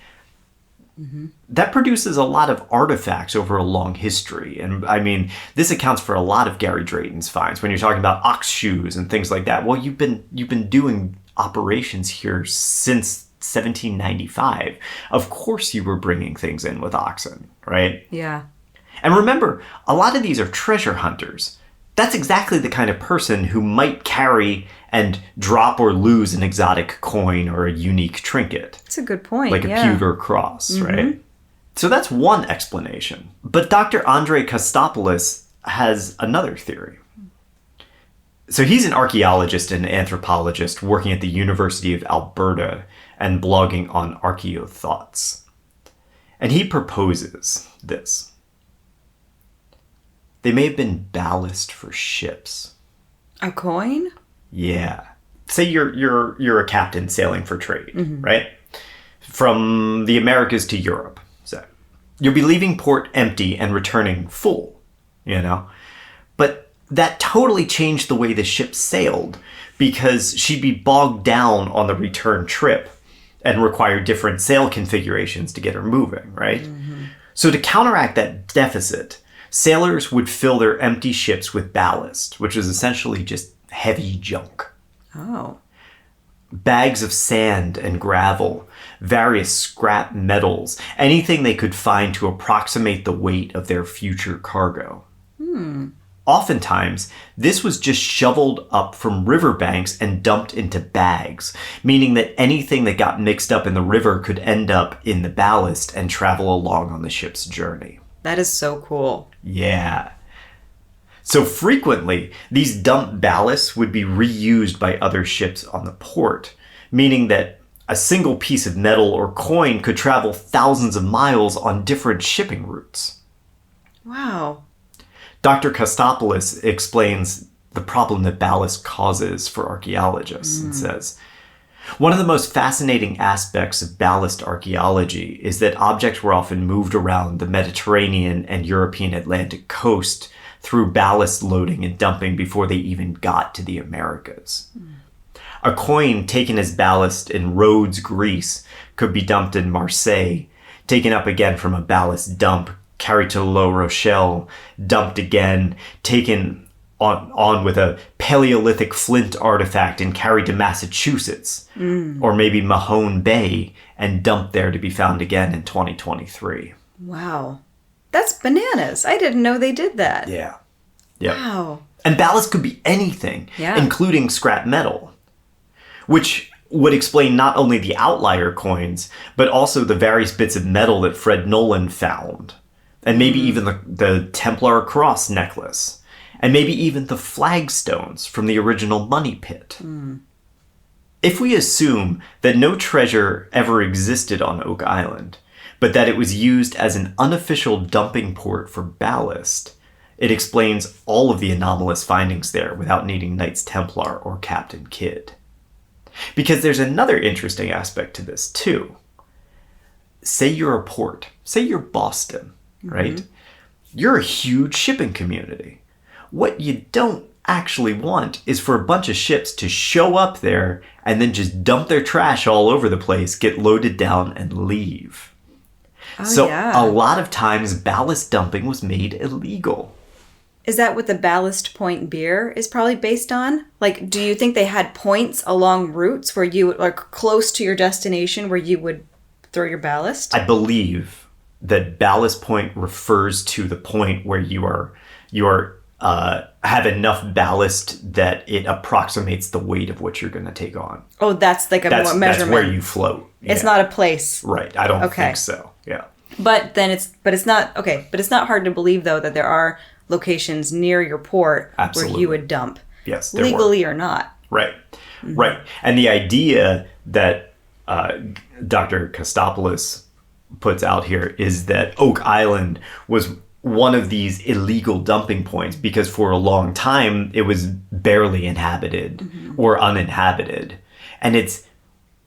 That produces a lot of artifacts over a long history. And I mean, this accounts for a lot of Gary Drayton's finds. When you're talking about ox shoes and things like that, well, you've been doing operations here since 1795. Of course you were bringing things in with oxen, right? Yeah. And remember, a lot of these are treasure hunters. That's exactly the kind of person who might carry and drop or lose an exotic coin or a unique trinket. That's a good point. Like a pewter cross, right? So that's one explanation. But Dr. Andre Kostopoulos has another theory. So he's an archaeologist and anthropologist working at the University of Alberta and blogging on Archaeothoughts. And he proposes this. They may have been ballast for ships. A coin? Yeah. Say you're a captain sailing for trade, right? From the Americas to Europe. So you'll be leaving port empty and returning full, But that totally changed the way the ship sailed, because she'd be bogged down on the return trip and require different sail configurations to get her moving, right? So to counteract that deficit, sailors would fill their empty ships with ballast, which is essentially just heavy junk. Oh. Bags of sand and gravel, various scrap metals, anything they could find to approximate the weight of their future cargo. Oftentimes, this was just shoveled up from riverbanks and dumped into bags, meaning that anything that got mixed up in the river could end up in the ballast and travel along on the ship's journey. That is so cool. Yeah. So frequently, these dumped ballasts would be reused by other ships on the port, meaning that a single piece of metal or coin could travel thousands of miles on different shipping routes. Wow. Dr. Kostopoulos explains the problem that ballast causes for archaeologists and says, one of the most fascinating aspects of ballast archaeology is that objects were often moved around the Mediterranean and European Atlantic coast through ballast loading and dumping before they even got to the Americas. A coin taken as ballast in Rhodes, Greece, could be dumped in Marseille, taken up again from a ballast dump, carried to La Rochelle, dumped again, taken on with a Paleolithic flint artifact and carried to Massachusetts, or maybe Mahone Bay, and dumped there to be found again in 2023. Wow. That's bananas. I didn't know they did that. Yeah. Yep. Wow. And ballast could be anything, Yeah. including scrap metal, which would explain not only the outlier coins, but also the various bits of metal that Fred Nolan found, and maybe even the Templar cross necklace, and maybe even the flagstones from the original money pit. If we assume that no treasure ever existed on Oak Island, but that it was used as an unofficial dumping port for ballast, it explains all of the anomalous findings there without needing Knights Templar or Captain Kidd. Because there's another interesting aspect to this too. Say you're a port, say you're Boston, right? You're a huge shipping community. What you don't actually want is for a bunch of ships to show up there and then just dump their trash all over the place, get loaded down, and leave. A lot of times ballast dumping was made illegal. Is that what the Ballast Point beer is probably based on? Like, do you think they had points along routes where you would, like, close to your destination where you would throw your ballast? I believe that ballast point refers to the point where you have enough ballast that it approximates the weight of what you're going to take on. Oh, that's like a measurement. That's where you float. It's not a place. Right. I don't think so. Yeah. But it's not hard to believe though that there are locations near your port where you would dump. Yes. Legally or not. Right. Right. And the idea that Dr. Kostopoulos puts out here is that Oak Island was one of these illegal dumping points because for a long time it was barely inhabited or uninhabited. And it's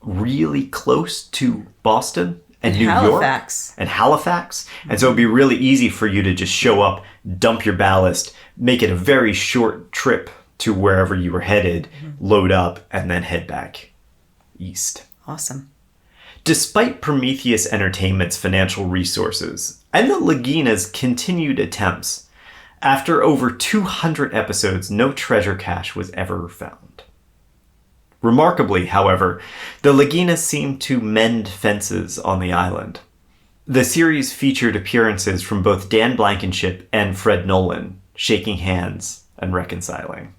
really close to Boston and New Halifax. York and Halifax. And so it'd be really easy for you to just show up, dump your ballast, make it a very short trip to wherever you were headed, load up, and then head back east. Awesome. Despite Prometheus Entertainment's financial resources and the Lagina's continued attempts, after over 200 episodes, no treasure cache was ever found. Remarkably, however, the Lagina seemed to mend fences on the island. The series featured appearances from both Dan Blankenship and Fred Nolan, shaking hands and reconciling.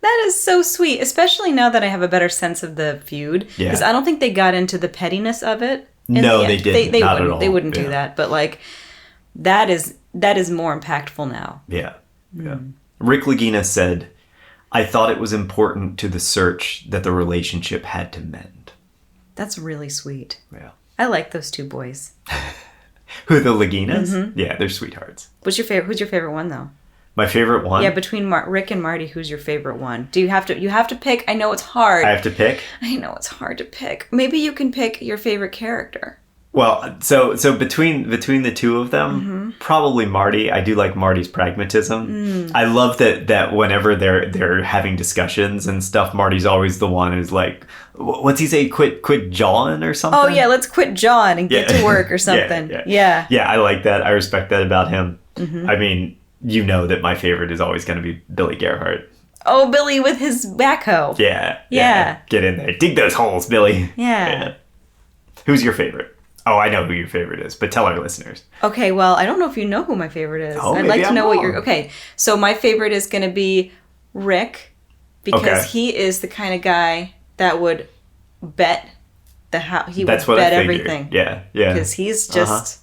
That is so sweet, especially now that I have a better sense of the feud. Because I don't think they got into the pettiness of it. No, they didn't. They not wouldn't. at all. They wouldn't do that. But like, that is more impactful now. Yeah. Rick Lagina said, "I thought it was important to the search that the relationship had to mend." That's really sweet. Yeah. I like those two boys. Who, the Laginas? Yeah, they're sweethearts. Who's your favorite one though? My favorite one? Yeah, between Rick and Marty, who's your favorite one? You have to pick. I know it's hard. I have to pick? I know it's hard to pick. Maybe you can pick your favorite character. Well, so between the two of them, probably Marty. I do like Marty's pragmatism. I love that whenever they're having discussions and stuff, Marty's always the one who's like, what's he say? Quit jawing or something? Oh yeah, let's quit jawing and get to work or something. Yeah, I like that. I respect that about him. I mean, you know that my favorite is always going to be Billy Gerhardt. Oh, Billy with his backhoe. Yeah. Get in there. Dig those holes, Billy. Yeah. Who's your favorite? Oh, I know who your favorite is, but tell our listeners. Okay, well, I don't know if you know who my favorite is. Oh, I'd like to know what your... Okay, so my favorite is going to be Rick, because he is the kind of guy that would bet the house. He would bet everything. Yeah. Because he's just...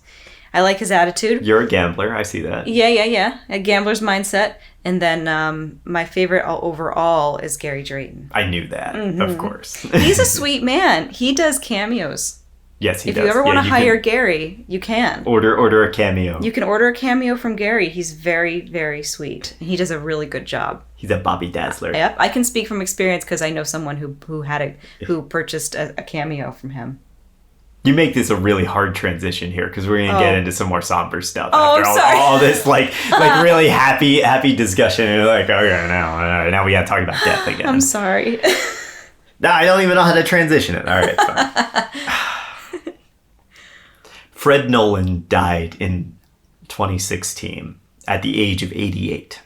I like his attitude. You're a gambler. I see that. Yeah. A gambler's mindset. And then my favorite overall is Gary Drayton. I knew that, of course. He's a sweet man. He does cameos. Yes, he if does. you ever want to you hire can Gary, you can. order a cameo. You can order a cameo from Gary. He's very, very sweet. He does a really good job. He's a Bobby Dazzler. Yep, I can speak from experience because I know someone who purchased a cameo from him. You make this a really hard transition here because we're gonna get into some more somber stuff Oh, after I'm sorry. all this like really happy discussion. And you're like, okay, now we gotta talk about death again. I'm sorry. No, I don't even know how to transition it. All right, fine. Fred Nolan died in 2016 at the age of 88.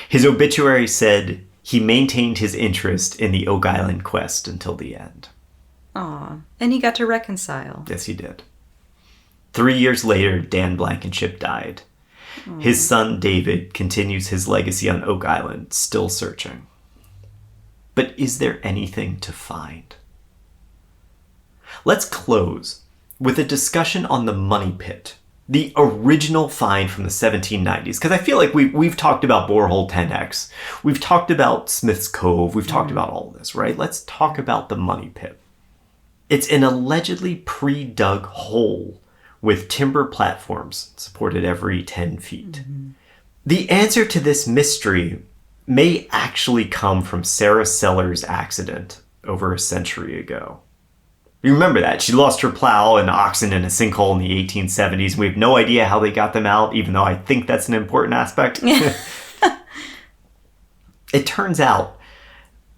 His obituary said he maintained his interest in the Oak Island quest until the end. Aw, and he got to reconcile. Yes, he did. 3 years later, Dan Blankenship died. His son, David, continues his legacy on Oak Island, still searching. But is there anything to find? Let's close with a discussion on the Money Pit, the original find from the 1790s, because I feel like we've talked about Borehole 10X, we've talked about Smith's Cove, we've talked about all this, right? Let's talk about the Money Pit. It's an allegedly pre-dug hole with timber platforms supported every 10 feet. Mm-hmm. The answer to this mystery may actually come from Sarah Sellers' accident over a century ago. You remember that? She lost her plow and oxen in a sinkhole in the 1870s. We have no idea how they got them out, even though I think that's an important aspect. It turns out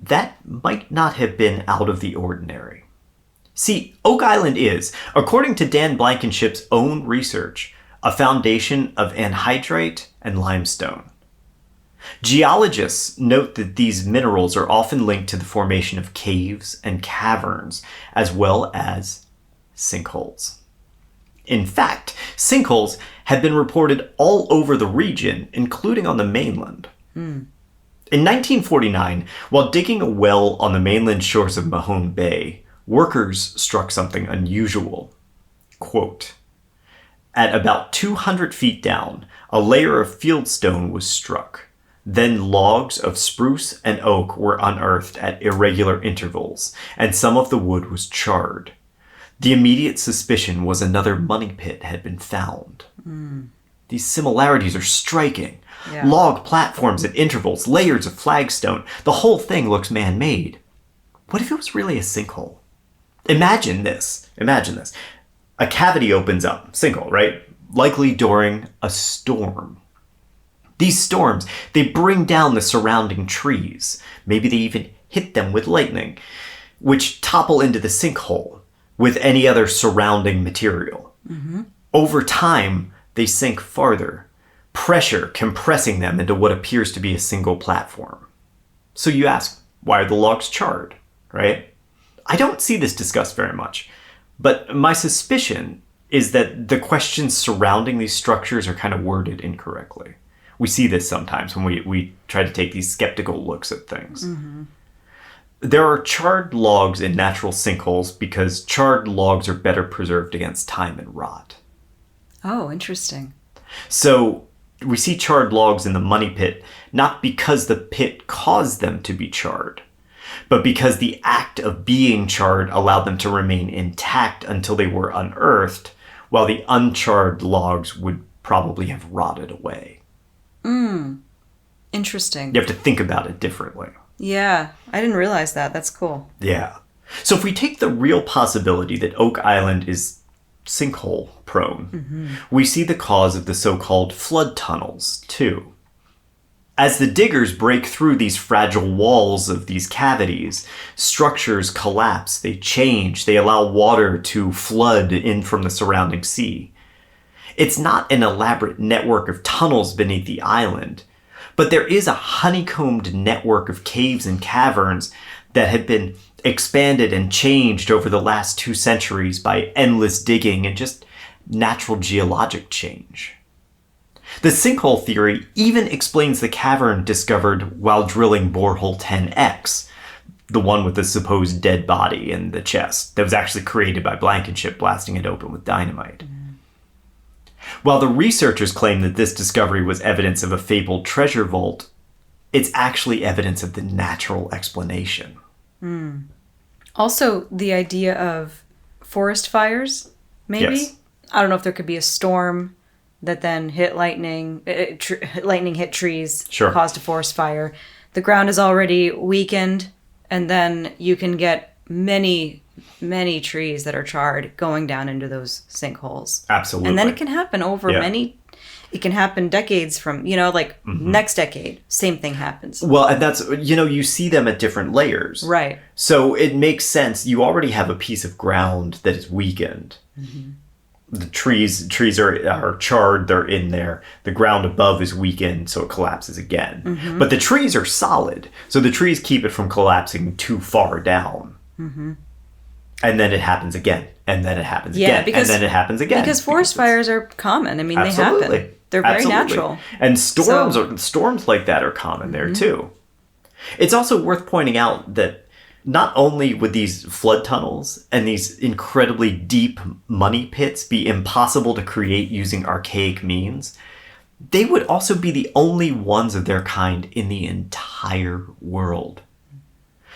that might not have been out of the ordinary. See, Oak Island is, according to Dan Blankenship's own research, a foundation of anhydrite and limestone. Geologists note that these minerals are often linked to the formation of caves and caverns, as well as sinkholes. In fact, sinkholes have been reported all over the region, including on the mainland. In 1949, while digging a well on the mainland shores of Mahone Bay, workers struck something unusual. Quote, "At about 200 feet down, a layer of fieldstone was struck. Then logs of spruce and oak were unearthed at irregular intervals, and some of the wood was charred. The immediate suspicion was another money pit had been found." These similarities are striking. Yeah. Log platforms at intervals, layers of flagstone. The whole thing looks man-made. What if it was really a sinkhole? Imagine this. A cavity opens up, sinkhole, right? Likely during a storm. These storms, they bring down the surrounding trees. Maybe they even hit them with lightning, which topple into the sinkhole with any other surrounding material. Mm-hmm. Over time, they sink farther, pressure compressing them into what appears to be a single platform. So you ask, why are the logs charred, right? I don't see this discussed very much, but my suspicion is that the questions surrounding these structures are kind of worded incorrectly. We see this sometimes when we try to take these skeptical looks at things. Mm-hmm. There are charred logs in natural sinkholes because charred logs are better preserved against time and rot. Oh, interesting. So we see charred logs in the money pit not because the pit caused them to be charred, but because the act of being charred allowed them to remain intact until they were unearthed, while the uncharred logs would probably have rotted away. Interesting. You have to think about it differently. Yeah, I didn't realize that. That's cool. Yeah. So if we take the real possibility that Oak Island is sinkhole prone, we see the cause of the so-called flood tunnels, too. As the diggers break through these fragile walls of these cavities, structures collapse, they change, they allow water to flood in from the surrounding sea. It's not an elaborate network of tunnels beneath the island, but there is a honeycombed network of caves and caverns that have been expanded and changed over the last 2 centuries by endless digging and just natural geologic change. The sinkhole theory even explains the cavern discovered while drilling Borehole 10X, the one with the supposed dead body in the chest that was actually created by Blankenship blasting it open with dynamite. While the researchers claim that this discovery was evidence of a fabled treasure vault, it's actually evidence of the natural explanation. Also, the idea of forest fires, maybe? Yes. I don't know if there could be a storm that then hit lightning. Lightning hit trees, Sure. caused a forest fire. The ground is already weakened, and then you can get many, many trees that are charred going down into those sinkholes. Absolutely. And then it can happen over Yeah. it can happen decades from, next decade, same thing happens. Well, and that's, you see them at different layers. Right. So it makes sense. You already have a piece of ground that is weakened. Mm-hmm. The trees are charred, they're in there. The ground above is weakened, so it collapses again. Mm-hmm. But the trees are solid, so the trees keep it from collapsing too far down. Mm-hmm. And then it happens again, and then it happens again, and then it happens again. Because forest fires are common. I mean, Absolutely. they happen. They're very natural. And storms like that are common there too. It's also worth pointing out that not only would these flood tunnels and these incredibly deep money pits be impossible to create using archaic means, they would also be the only ones of their kind in the entire world.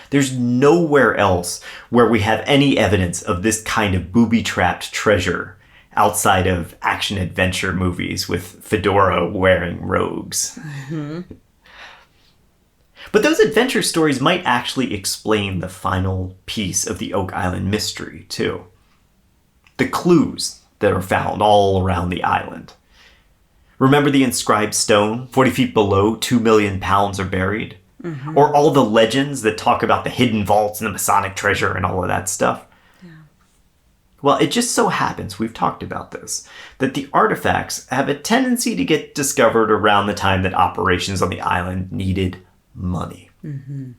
There's nowhere else where we have any evidence of this kind of booby-trapped treasure outside of action-adventure movies with fedora-wearing rogues. Mm-hmm. But those adventure stories might actually explain the final piece of the Oak Island mystery, too. The clues that are found all around the island. Remember the inscribed stone? 40 feet below, 2 million pounds are buried? Mm-hmm. Or all the legends that talk about the hidden vaults and the Masonic treasure and all of that stuff? Yeah. Well, it just so happens, we've talked about this, that the artifacts have a tendency to get discovered around the time that operations on the island needed money. Mm-hmm.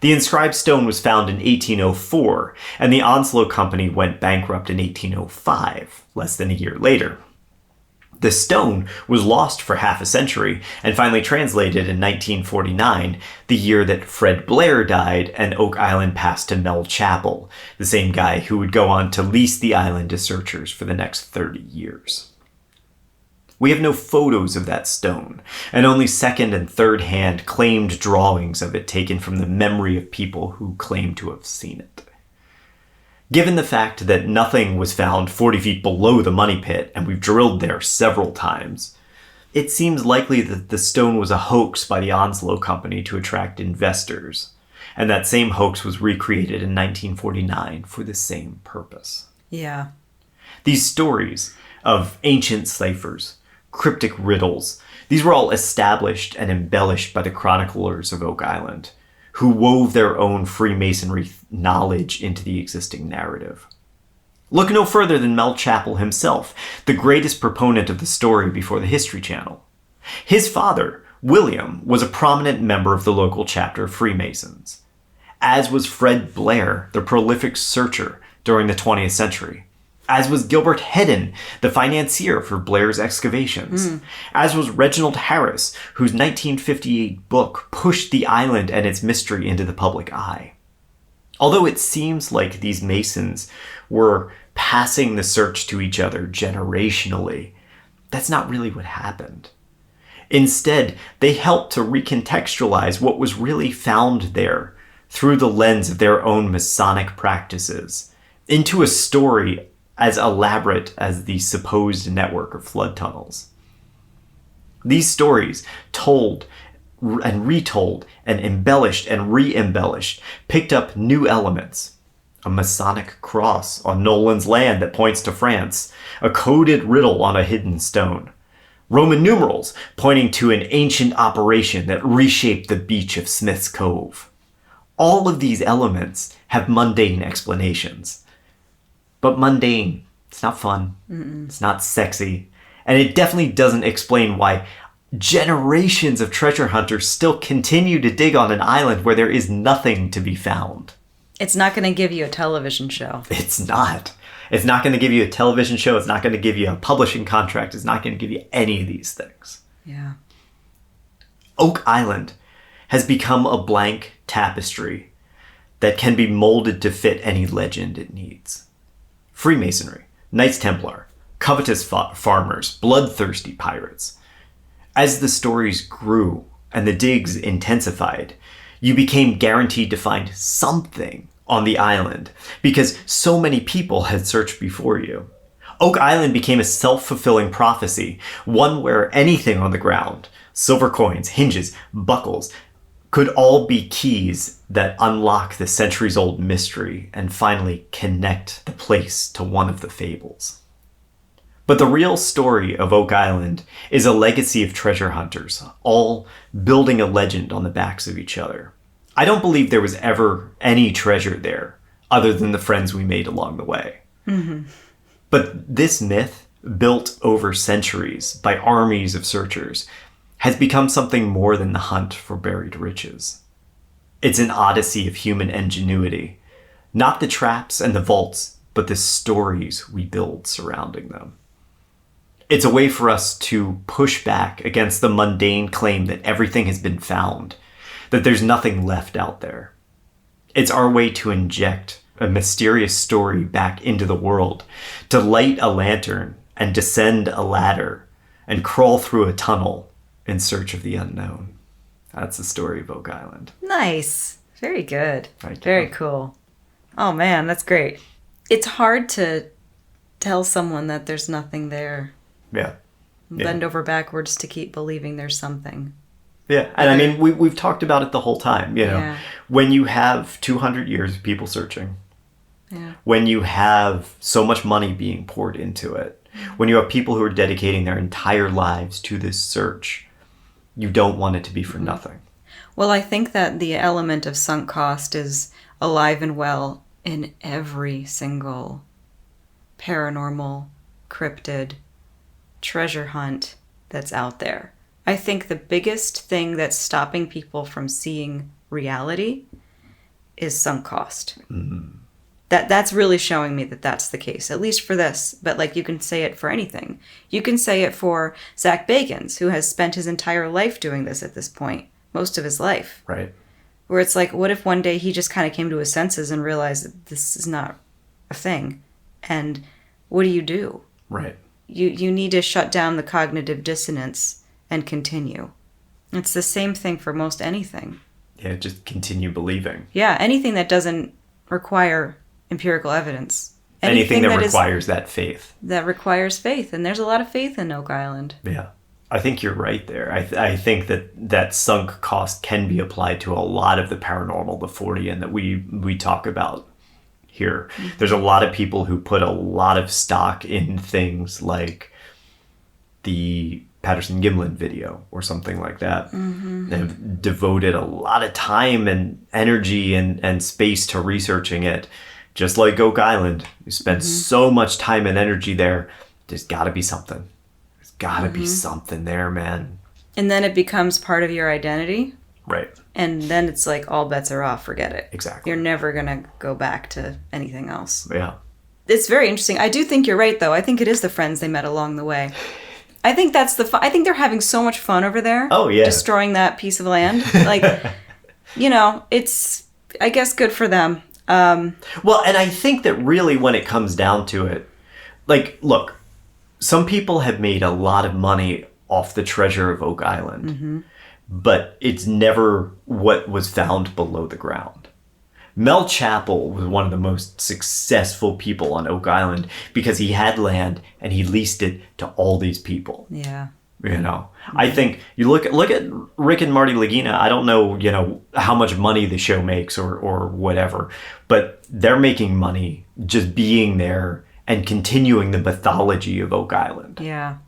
The inscribed stone was found in 1804, and the Onslow Company went bankrupt in 1805, less than a year later. The stone was lost for half a century and finally translated in 1949, the year that Fred Blair died and Oak Island passed to Mel Chappell, the same guy who would go on to lease the island to searchers for the next 30 years. We have no photos of that stone, and only second and third hand claimed drawings of it taken from the memory of people who claim to have seen it. Given the fact that nothing was found 40 feet below the money pit, and we've drilled there several times, it seems likely that the stone was a hoax by the Onslow Company to attract investors, and that same hoax was recreated in 1949 for the same purpose. Yeah. These stories of ancient ciphers, cryptic riddles, these were all established and embellished by the chroniclers of Oak Island, who wove their own Freemasonry knowledge into the existing narrative. Look no further than Mel Chappell himself, the greatest proponent of the story before the History Channel. His father, William, was a prominent member of the local chapter of Freemasons, as was Fred Blair, the prolific searcher during the 20th century. As was Gilbert Hedden, the financier for Blair's excavations. As was Reginald Harris, whose 1958 book pushed the island and its mystery into the public eye. Although it seems like these Masons were passing the search to each other generationally, that's not really what happened. Instead, they helped to recontextualize what was really found there through the lens of their own Masonic practices into a story as elaborate as the supposed network of flood tunnels. These stories, told and retold and embellished and re-embellished, picked up new elements. A Masonic cross on Nolan's land that points to France, a coded riddle on a hidden stone, Roman numerals pointing to an ancient operation that reshaped the beach of Smith's Cove. All of these elements have mundane explanations. But mundane, it's not fun, It's not sexy, and it definitely doesn't explain why generations of treasure hunters still continue to dig on an island where there is nothing to be found. It's not going to give you a television show. It's not. It's not going to give you a television show. It's not going to give you a publishing contract. It's not going to give you any of these things. Yeah. Oak Island has become a blank tapestry that can be molded to fit any legend it needs. Freemasonry, Knights Templar, covetous farmers, bloodthirsty pirates. As the stories grew and the digs intensified, you became guaranteed to find something on the island because so many people had searched before you. Oak Island became a self-fulfilling prophecy, one where anything on the ground, silver coins, hinges, buckles, could all be keys that unlock the centuries-old mystery and finally connect the place to one of the fables. But the real story of Oak Island is a legacy of treasure hunters, all building a legend on the backs of each other. I don't believe there was ever any treasure there, other than the friends we made along the way. Mm-hmm. But this myth, built over centuries by armies of searchers, has become something more than the hunt for buried riches. It's an odyssey of human ingenuity, not the traps and the vaults, but the stories we build surrounding them. It's a way for us to push back against the mundane claim that everything has been found, that there's nothing left out there. It's our way to inject a mysterious story back into the world, to light a lantern and descend a ladder and crawl through a tunnel in search of the unknown. That's the story of Oak Island. Nice. Very good. Thank you. Very cool. Oh man, that's great. It's hard to tell someone that there's nothing there. Yeah. Bend over backwards to keep believing there's something. Yeah, and I mean, we've talked about it the whole time, you know. Yeah. When you have 200 years of people searching, when you have so much money being poured into it, when you have people who are dedicating their entire lives to this search, you don't want it to be for nothing. Well, I think that the element of sunk cost is alive and well in every single paranormal, cryptid, treasure hunt that's out there. I think the biggest thing that's stopping people from seeing reality is sunk cost. Mm-hmm. That's really showing me that that's the case, at least for this. But like, you can say it for anything. You can say it for Zach Bagans, who has spent his entire life doing this at this point, most of his life. Right. Where it's like, what if one day he just kind of came to his senses and realized that this is not a thing? And what do? Right. You need to shut down the cognitive dissonance and continue. It's the same thing for most anything. Yeah, just continue believing. Yeah, anything that doesn't require empirical evidence. Anything that requires that faith. That requires faith, and there's a lot of faith in Oak Island. Yeah, I think you're right there. I think that sunk cost can be applied to a lot of the paranormal, the Fortean that we talk about here. Mm-hmm. There's a lot of people who put a lot of stock in things like the Patterson Gimlin video or something like that. Mm-hmm. They've devoted a lot of time and energy and space to researching it. Just like Oak Island, we spent so much time and energy there. There's got to be something. There's got to be something there, man. And then it becomes part of your identity. Right. And then it's like all bets are off. Forget it. Exactly. You're never going to go back to anything else. Yeah. It's very interesting. I do think you're right, though. I think it is the friends they met along the way. I think that's the fun. I think they're having so much fun over there. Oh, yeah. Destroying that piece of land. Like, it's, I guess, good for them. Well, and I think that really when it comes down to it, like, look, some people have made a lot of money off the treasure of Oak Island, but it's never what was found below the ground. Mel Chappell was one of the most successful people on Oak Island because he had land and he leased it to all these people. Yeah. I think you look at Rick and Marty Lagina. I don't know, how much money the show makes or whatever, but they're making money just being there and continuing the mythology of Oak Island. Yeah.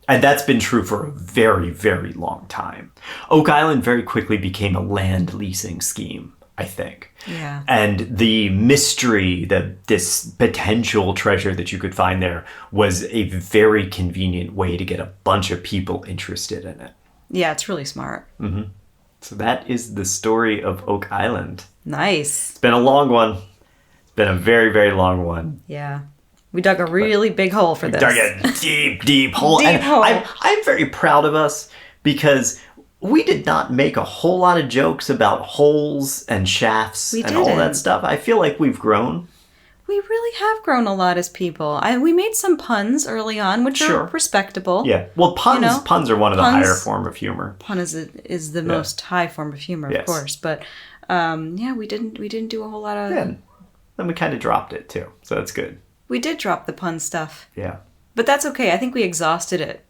And that's been true for a very, very long time. Oak Island very quickly became a land leasing scheme, I think. Yeah. And the mystery, this potential treasure that you could find there was a very convenient way to get a bunch of people interested in it. Yeah, it's really smart. Mm-hmm. So that is the story of Oak Island. Nice. It's been a long one. It's been a very, very long one. Yeah. We dug a really big hole for this. Dug a deep, deep hole. Deep hole. I'm very proud of us because we did not make a whole lot of jokes about holes and shafts and all that stuff. I feel like we've grown. We really have grown a lot as people. We made some puns early on, which are respectable. Yeah. Well, puns are one of the higher form of humor. Pun is the most high form of humor, of course. But Yeah, we didn't do a whole lot of... Yeah. Then we kind of dropped it, too. So that's good. We did drop the pun stuff. Yeah. But that's okay. I think we exhausted it.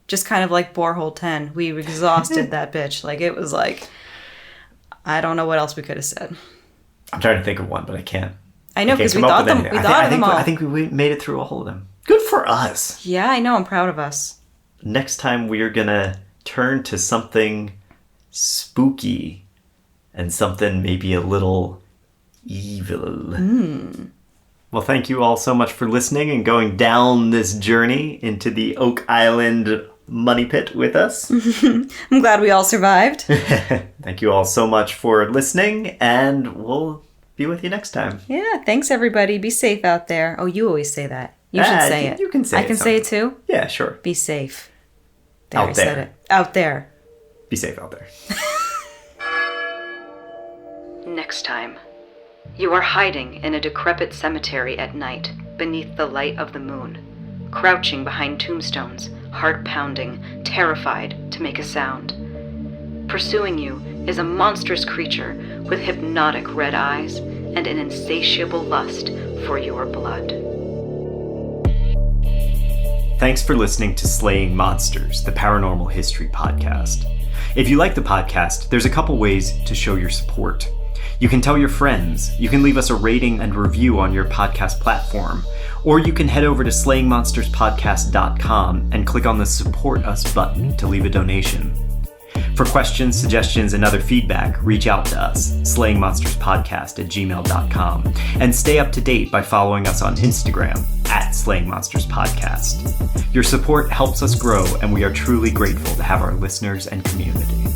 Just kind of like Borehole 10. We exhausted that bitch. Like, it was like... I don't know what else we could have said. I'm trying to think of one, but I can't. I know, because we thought of them all. I think we made it through a whole of them. Good for us. Yeah, I know. I'm proud of us. Next time we are going to turn to something spooky and something maybe a little evil. Well, thank you all so much for listening and going down this journey into the Oak Island money pit with us. I'm glad we all survived. Thank you all so much for listening, and we'll be with you next time. Yeah, thanks everybody. Be safe out there. Oh, you always say that. You should say it. You can say it. I can say it too? Yeah, sure. Be safe. There, Out I said there. it. Out there. Be safe out there. Next time. You are hiding in a decrepit cemetery at night, beneath the light of the moon. Crouching behind tombstones, heart pounding, terrified to make a sound. Pursuing you is a monstrous creature with hypnotic red eyes and an insatiable lust for your blood. Thanks for listening to Slaying Monsters, the Paranormal History Podcast. If you like the podcast, there's a couple ways to show your support. You can tell your friends, you can leave us a rating and review on your podcast platform, or you can head over to slayingmonsterspodcast.com and click on the Support Us button to leave a donation. For questions, suggestions, and other feedback, reach out to us, slayingmonsterspodcast@gmail.com, and stay up to date by following us on Instagram @slayingmonsterspodcast. Your support helps us grow, and we are truly grateful to have our listeners and community.